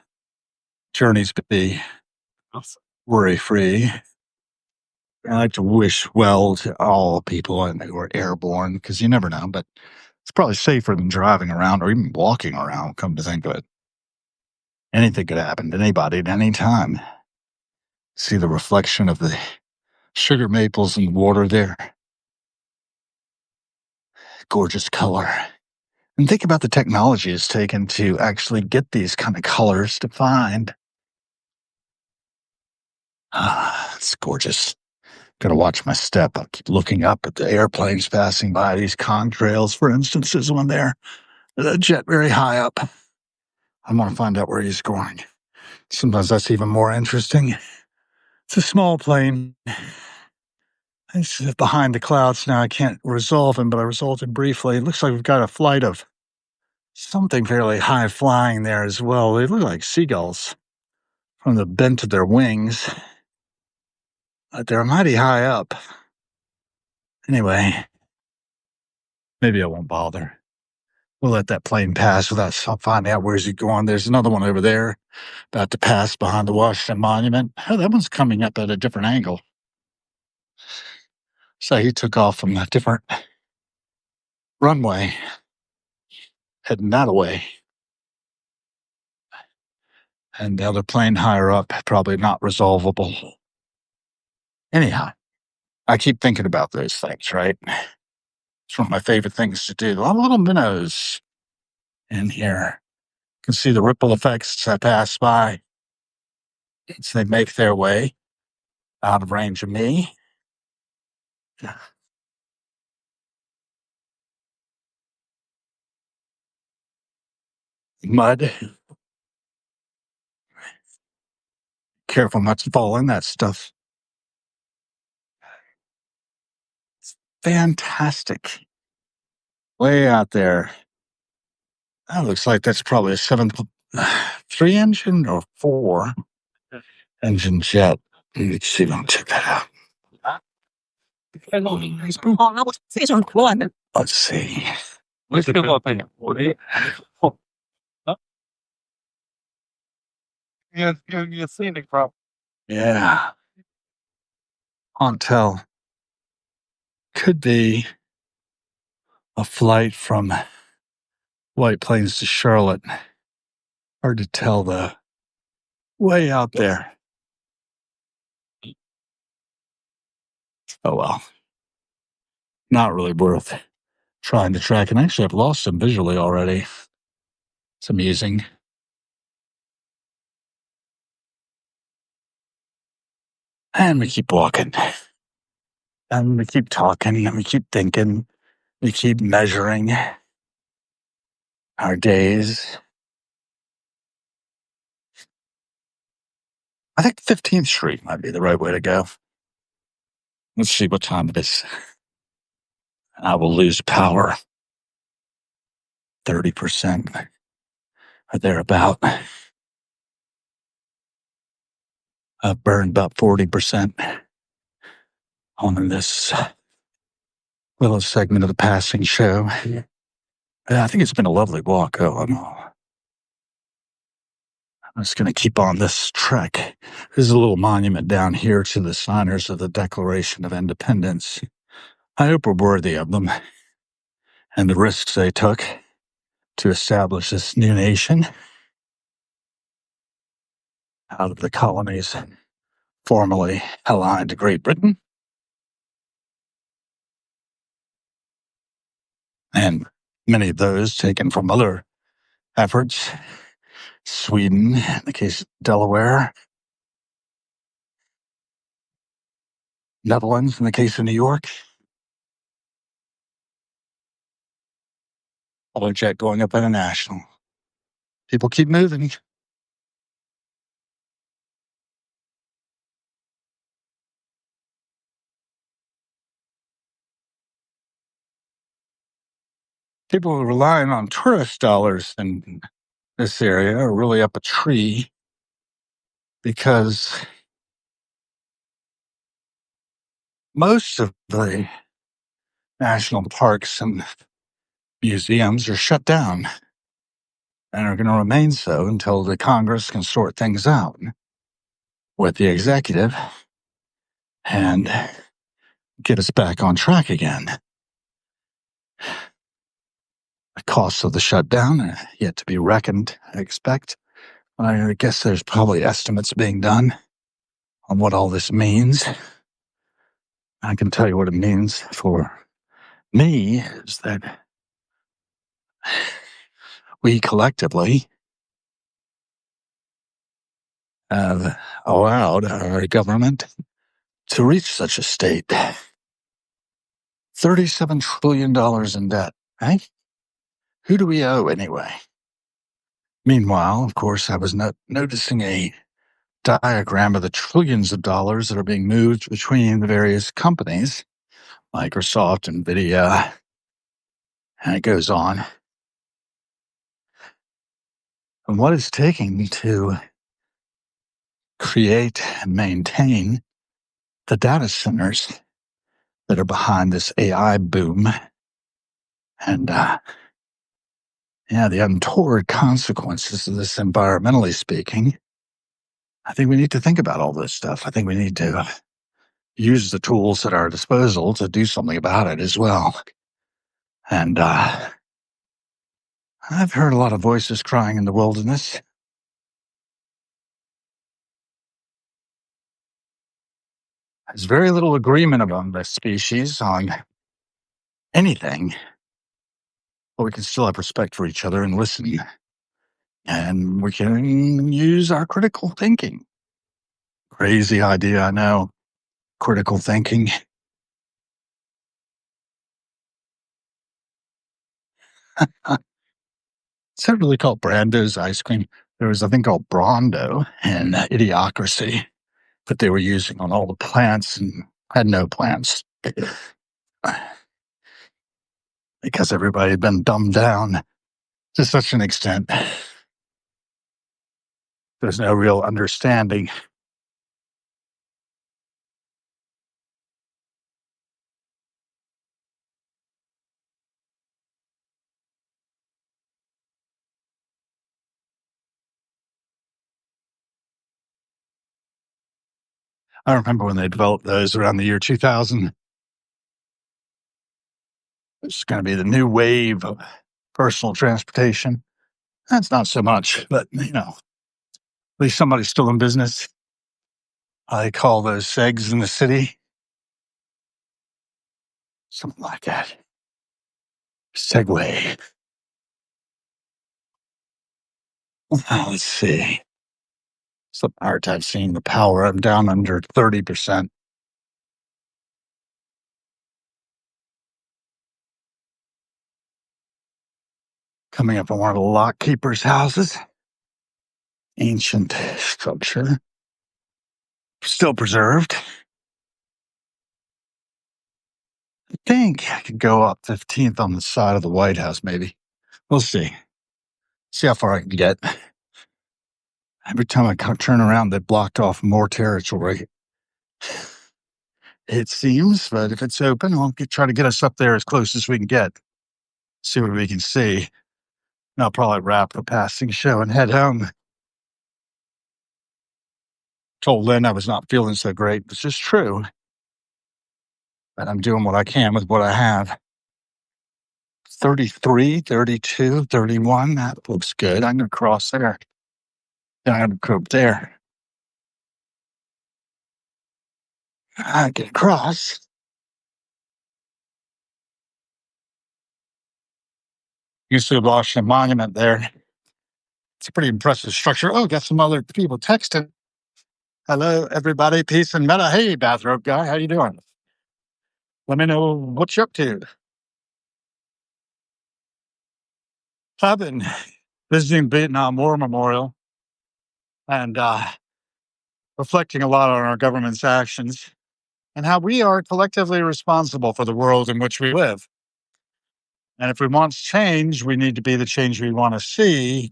journeys be worry-free. I like to wish well to all people who are airborne, because you never know, but it's probably safer than driving around or even walking around, come to think of it. Anything could happen to anybody at any time. See the reflection of the sugar maples in the water there. Gorgeous color. And think about the technology it's taken to actually get these kind of colors defined. It's gorgeous. Gotta watch my step. I keep looking up at the airplanes passing by. These contrails, for instance, is one there. The jet very high up. I want to find out where he's going. Sometimes that's even more interesting. It's a small plane. It's behind the clouds now. I can't resolve him, but I resolved him briefly. It looks like we've got a flight of something fairly high flying there as well. They look like seagulls from the bent of their wings. But they're mighty high up. Anyway, maybe I won't bother. We'll let that plane pass without finding out where's he going. There's another one over there about to pass behind the Washington Monument. Oh, that one's coming up at a different angle. So he took off from a different runway, heading that way. And the other plane higher up, probably not resolvable. Anyhow, I keep thinking about those things, right? It's one of my favorite things to do. A lot of little minnows in here. You can see the ripple effects as I pass by. As they make their way out of range of me. Mud. Careful not to fall in that stuff. It's fantastic. Way out there. That looks like that's probably a 7.3 engine or 4 engine jet. Let's see if I can check that out. Let's see. Yeah. Can't tell. Could be a flight from White Plains to Charlotte. Hard to tell, though. Way out there. Oh, well. Not really worth trying to track. And actually, I've lost him visually already. It's amusing. And we keep walking. And we keep talking. And we keep thinking. We keep measuring our days. I think 15th Street might be the right way to go. Let's see what time it is. I will lose power 30% or thereabout. I've burned about 40% on this little segment of the passing show. I think it's been a lovely walk. I'm just going to keep on this trek. There's a little monument down here to the signers of the Declaration of Independence. I hope we're worthy of them and the risks they took to establish this new nation out of the colonies formerly allied to Great Britain. And many of those taken from other efforts. Sweden, in the case of Delaware. Netherlands, in the case of New York. Auto jet going up international. People keep moving. People who are relying on tourist dollars in this area are really up a tree because most of the national parks and museums are shut down and are going to remain so until the Congress can sort things out with the executive and get us back on track again. The costs of the shutdown are yet to be reckoned, I expect. I guess there's probably estimates being done on what all this means. I can tell you what it means for me is that we collectively have allowed our government to reach such a state. $37 trillion in debt, right? Who do we owe anyway? Meanwhile, of course, I was noticing a diagram of the trillions of dollars that are being moved between the various companies, Microsoft, NVIDIA, and it goes on. And what it's taking to create and maintain the data centers that are behind this AI boom and, the untoward consequences of this environmentally speaking. I think we need to think about all this stuff. I think we need to use the tools at our disposal to do something about it as well. And I've heard a lot of voices crying in the wilderness. There's very little agreement among the species on anything, but we can still have respect for each other and listen. And we can use our critical thinking. Crazy idea, I know. Critical thinking. Is that really called Brando's ice cream? There was a thing called Brondo in Idiocracy that they were using on all the plants and had no plants because everybody had been dumbed down to such an extent. There's no real understanding. I remember when they developed those around the year 2000. It's going to be the new wave of personal transportation. That's not so much, but at least somebody's still in business. I call those segs in the city. Something like that. Segway. Let's see. It's a hard time seeing the power. I'm down under 30%. Coming up on one of the lock keepers' houses. Ancient structure. Still preserved. I think I could go up 15th on the side of the White House, maybe. We'll see. See how far I can get. Every time I turn around, they blocked off more territory. It seems, but if it's open, I'll try to get us up there as close as we can get. See what we can see. And I'll probably wrap the passing show and head home. Told Lynn I was not feeling so great, which is true. But I'm doing what I can with what I have. 33, 32, 31. That looks good. I'm going to cross there. Then I'm going to go up there. I get across. You see the Washington Monument there. It's a pretty impressive structure. Oh, got some other people texting. Hello, everybody. Peace and meta. Hey, bathrobe guy. How you doing? Let me know what you're up to. I've been visiting Vietnam War Memorial and reflecting a lot on our government's actions and how we are collectively responsible for the world in which we live. And if we want change, we need to be the change we want to see,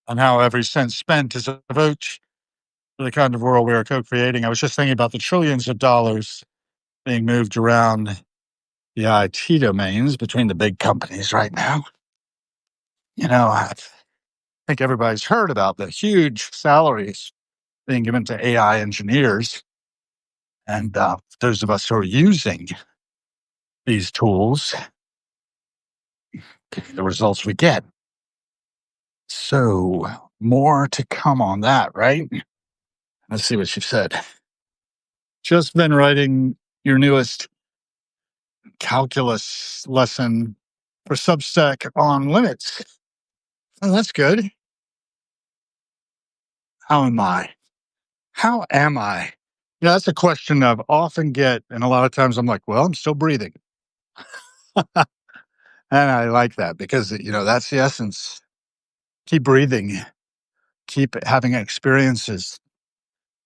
and how every cent spent is a vote for the kind of world we are co-creating. I was just thinking about the trillions of dollars being moved around the IT domains between the big companies right now. You know, I think everybody's heard about the huge salaries being given to AI engineers. And those of us who are using these tools, the results we get. So, more to come on that, right? Let's see what she said. Just been writing your newest calculus lesson for Substack on limits. Oh, that's good. How am I? How am I? Yeah, that's a question I often get. And a lot of times I'm like, well, I'm still breathing. And I like that because, that's the essence. Keep breathing, keep having experiences.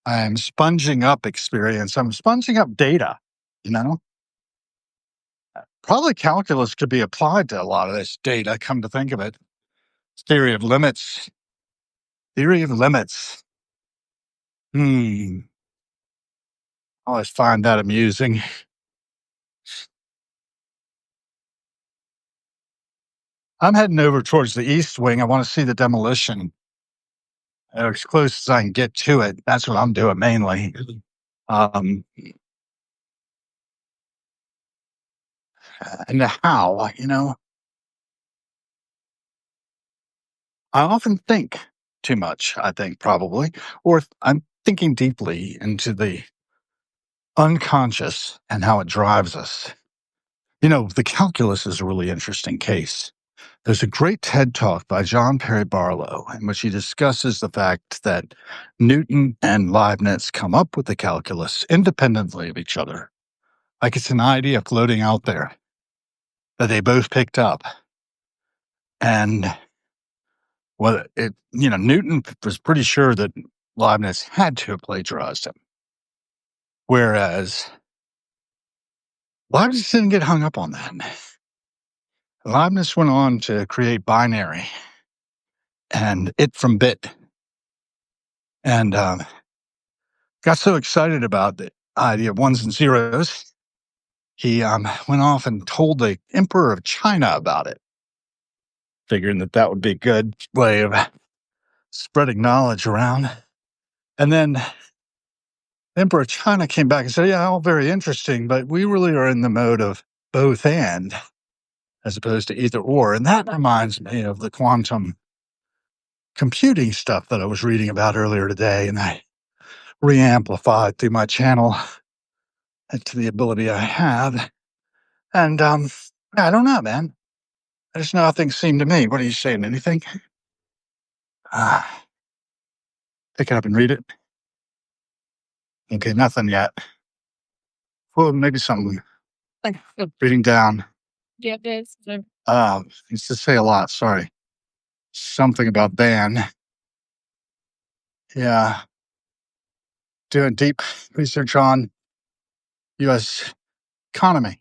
I'm sponging up experience. I'm sponging up data, you know? Probably calculus could be applied to a lot of this data, come to think of it. Theory of limits. Theory of limits. I always find that amusing. I'm heading over towards the east wing. I want to see the demolition as close as I can get to it. That's what I'm doing mainly. And the how, I often think too much, I think, probably, or I'm thinking deeply into the unconscious and how it drives us. The calculus is a really interesting case. There's a great TED talk by John Perry Barlow in which he discusses the fact that Newton and Leibniz come up with the calculus independently of each other. Like it's an idea floating out there that they both picked up. And Newton was pretty sure that Leibniz had to have plagiarized him. Whereas Leibniz didn't get hung up on that. Leibniz went on to create binary and it from bit. And got so excited about the idea of ones and zeros, he went off and told the Emperor of China about it, figuring that would be a good way of spreading knowledge around. And then the Emperor of China came back and said, yeah, all very interesting, but we really are in the mode of both and, as opposed to either or. And that reminds me of the quantum computing stuff that I was reading about earlier today, and I re-amplified through my channel to the ability I have. And I don't know, man. I just know how things seem to me. What are you saying? Anything? Pick it up and read it. Okay, nothing yet. Well, maybe something. Reading down. Do you have this? Used to say a lot. Sorry. Something about ban. Yeah. Doing deep research on U.S. economy.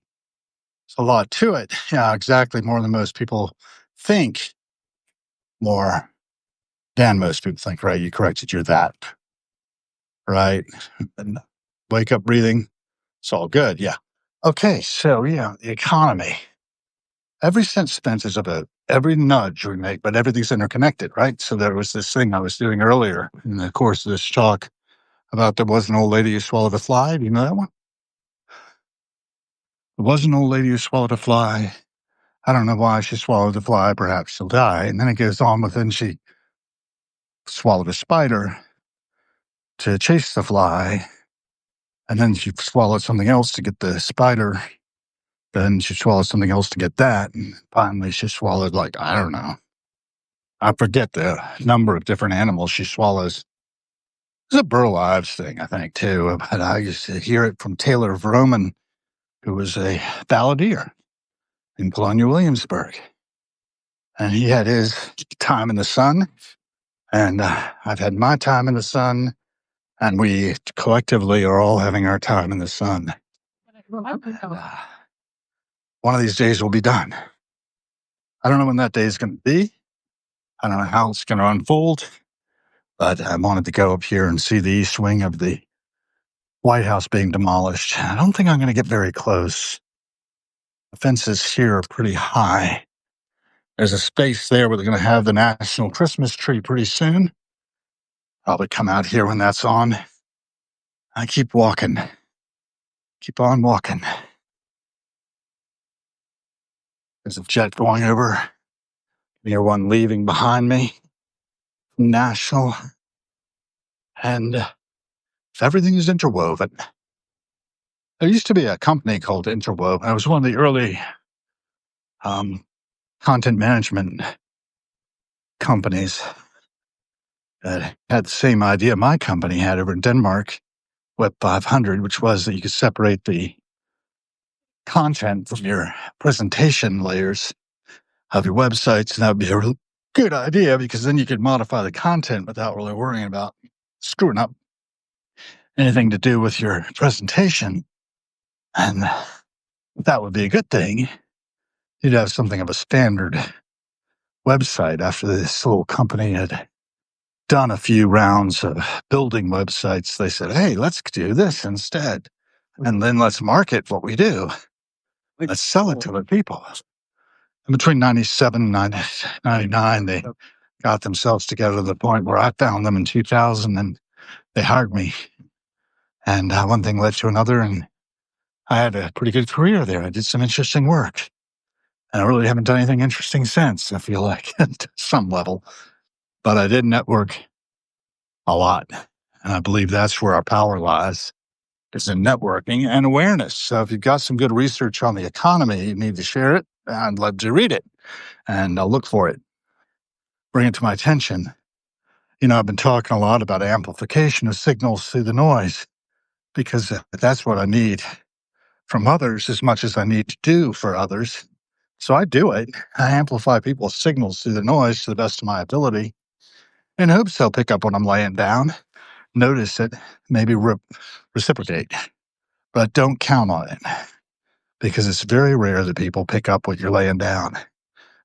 There's a lot to it. Yeah, exactly. More than most people think. More than most people think, right? You corrected your that. Right? And wake up breathing. It's all good. Yeah. Okay. So, yeah, the economy. Every cent spent is about every nudge we make, but everything's interconnected, right? So there was this thing I was doing earlier in the course of this talk about there was an old lady who swallowed a fly. Do you know that one? There was an old lady who swallowed a fly. I don't know why she swallowed the fly. Perhaps she'll die. And then it goes on with, then she swallowed a spider to chase the fly. And then she swallowed something else to get the spider. Then she swallowed something else to get that. And finally she swallowed, like, I don't know. I forget the number of different animals she swallows. It's a Burl Ives thing, I think, too. But I used to hear it from Taylor Vroman, who was a balladeer in Colonial Williamsburg. And he had his time in the sun, and I've had my time in the sun, and we collectively are all having our time in the sun. And, one of these days will be done. I don't know when that day is going to be. I don't know how it's going to unfold, but I wanted to go up here and see the east wing of the White House being demolished. I don't think I'm going to get very close. The fences here are pretty high. There's a space there where they're going to have the national Christmas tree pretty soon. Probably come out here when that's on. I keep walking. Keep on walking. There's a jet going over. Near one leaving behind me. National. And everything is interwoven. There used to be a company called Interwoven. It was one of the early content management companies that had the same idea my company had over in Denmark, Web 500, which was that you could separate the content from your presentation layers of your websites. And that would be a really good idea because then you could modify the content without really worrying about screwing up anything to do with your presentation. And that would be a good thing. You'd have something of a standard website after this little company had done a few rounds of building websites. They said, hey, let's do this instead. And then let's market what we do. Let's sell it to the people. And between 97 and 99, they got themselves together to the point where I found them in 2000 and they hired me. And one thing led to another. And I had a pretty good career there. I did some interesting work. And I really haven't done anything interesting since, I feel like, at some level. But I did network a lot. And I believe that's where our power lies, is in networking and awareness. So if you've got some good research on the economy, you need to share it. I'd love to read it. And I'll look for it. Bring it to my attention. You know, I've been talking a lot about amplification of signals through the noise because that's what I need from others as much as I need to do for others. So I do it. I amplify people's signals through the noise to the best of my ability in hopes they'll pick up what I'm laying down, notice it, maybe reciprocate. But don't count on it because it's very rare that people pick up what you're laying down,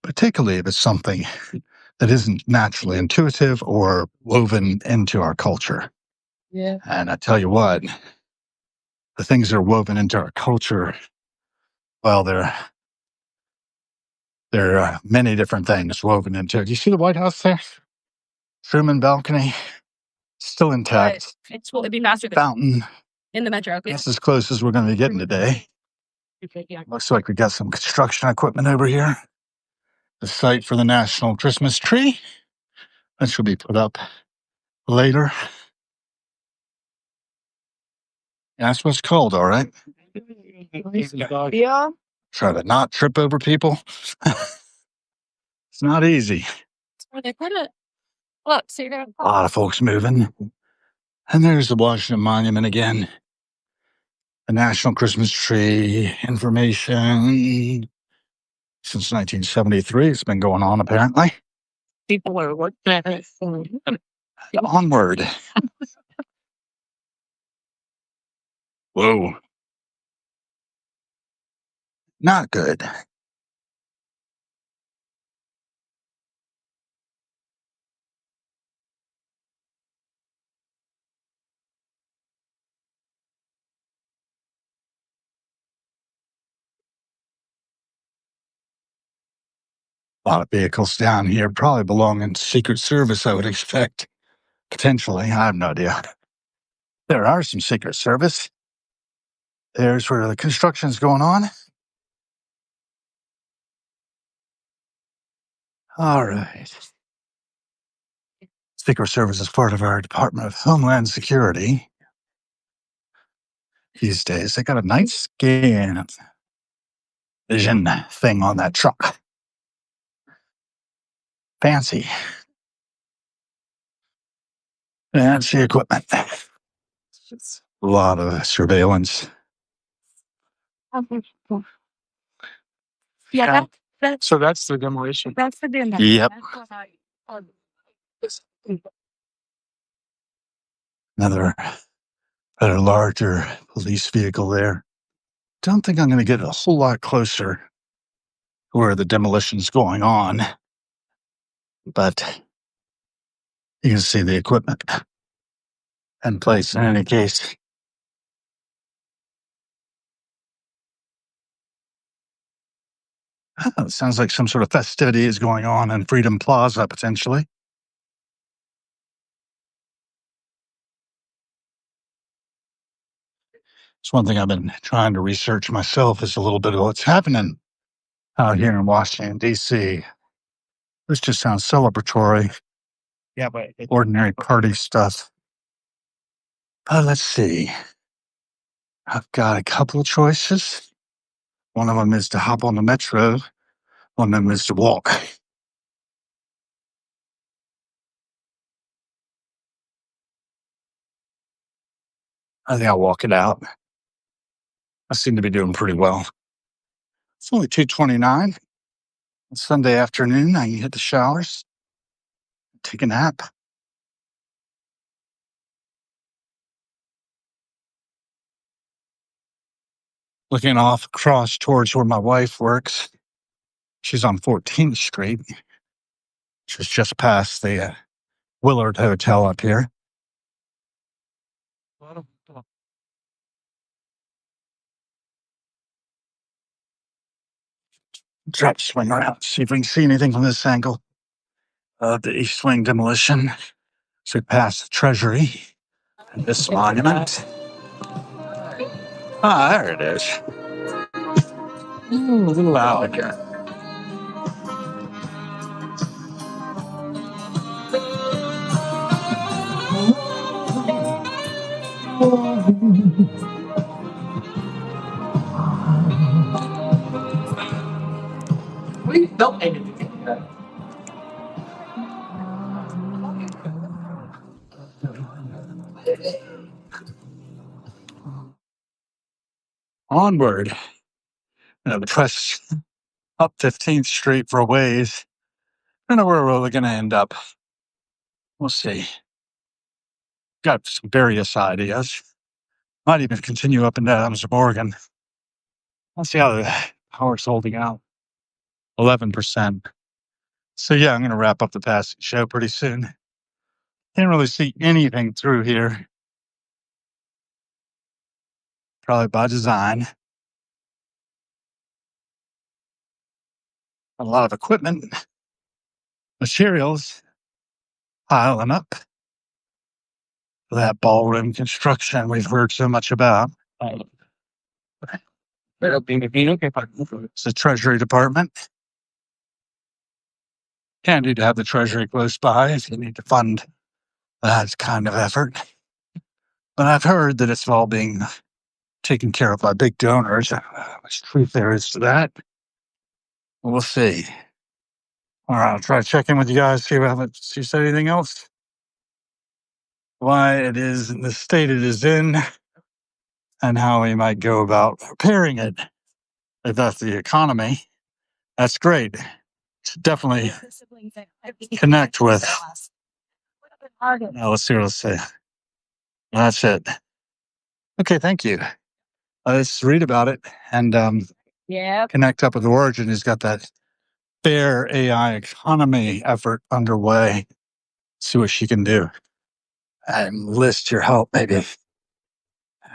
particularly if it's something that isn't naturally intuitive or woven into our culture. Yeah. And I tell you what, the things that are woven into our culture, well, there are many different things woven into it. Do you see the White House there? Truman balcony, still intact. It'd be faster Fountain. in the metro. That's as close as we're going to be getting today. Looks like we got some construction equipment over here. The site for the national Christmas tree. That should be put up later. That's what it's called, all right. Yeah. Try to not trip over people. It's not easy. They're kind of Look, see there? A lot of folks moving. And there's the Washington Monument again. The National Christmas Tree information. Since 1973, it's been going on, apparently. People are looking at it. Onward. Whoa. Not good. A lot of vehicles down here probably belonging to Secret Service, I would expect. Potentially. I have no idea. There are some Secret Service. There's where the construction's going on. All right. Secret Service is part of our Department of Homeland Security. These days, they got a night scan vision thing on that truck. Fancy. Fancy equipment. A lot of surveillance. Yeah, so that's the demolition. That's the demolition. Yep. Another better, larger police vehicle there. Don't think I'm going to get a whole lot closer to where the demolition's going on, but you can see the equipment in place in any case. Oh, it sounds like some sort of festivity is going on in Freedom Plaza, potentially. It's one thing I've been trying to research myself is a little bit of what's happening out here in Washington, D.C. This just sounds celebratory. Yeah, but Ordinary party stuff. Let's see. I've got a couple of choices. One of them is to hop on the metro. One of them is to walk. I think I'll walk it out. I seem to be doing pretty well. It's only 2:29. It's Sunday afternoon. I can hit the showers, take a nap. Looking off across towards where my wife works. She's on 14th Street. She's just past the Willard Hotel up here. Try to swing around, see if we can see anything from this angle of the East Wing demolition. So past the Treasury and this monument. Ah, there it is. A little loud here. we don't anything. Onward. The press up 15th Street for a ways. I don't know where we're going to end up. We'll see. Got some various ideas. Might even continue up into Adams Morgan. Let's see how the power's holding out. 11%. So yeah, I'm going to wrap up the passing show pretty soon. Can't really see anything through here. Probably by design. A lot of equipment, materials piling up for that ballroom construction we've heard so much about. It's the Treasury Department. Handy to have the Treasury close by if you need to fund that kind of effort. But I've heard that it's all being taken care of by big donors. How much truth there is to that? We'll see. All right, I'll try to check in with you guys, see if you said anything else. Why it is in the state it is in, and how we might go about repairing it. If that's the economy, that's great. Definitely connect with. Let's see what else say. That's it. Okay, thank you. Let's read about it and connect up with Origin. He's got that fair AI economy effort underway. See what she can do. And list your help, maybe.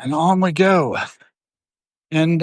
And on we go. And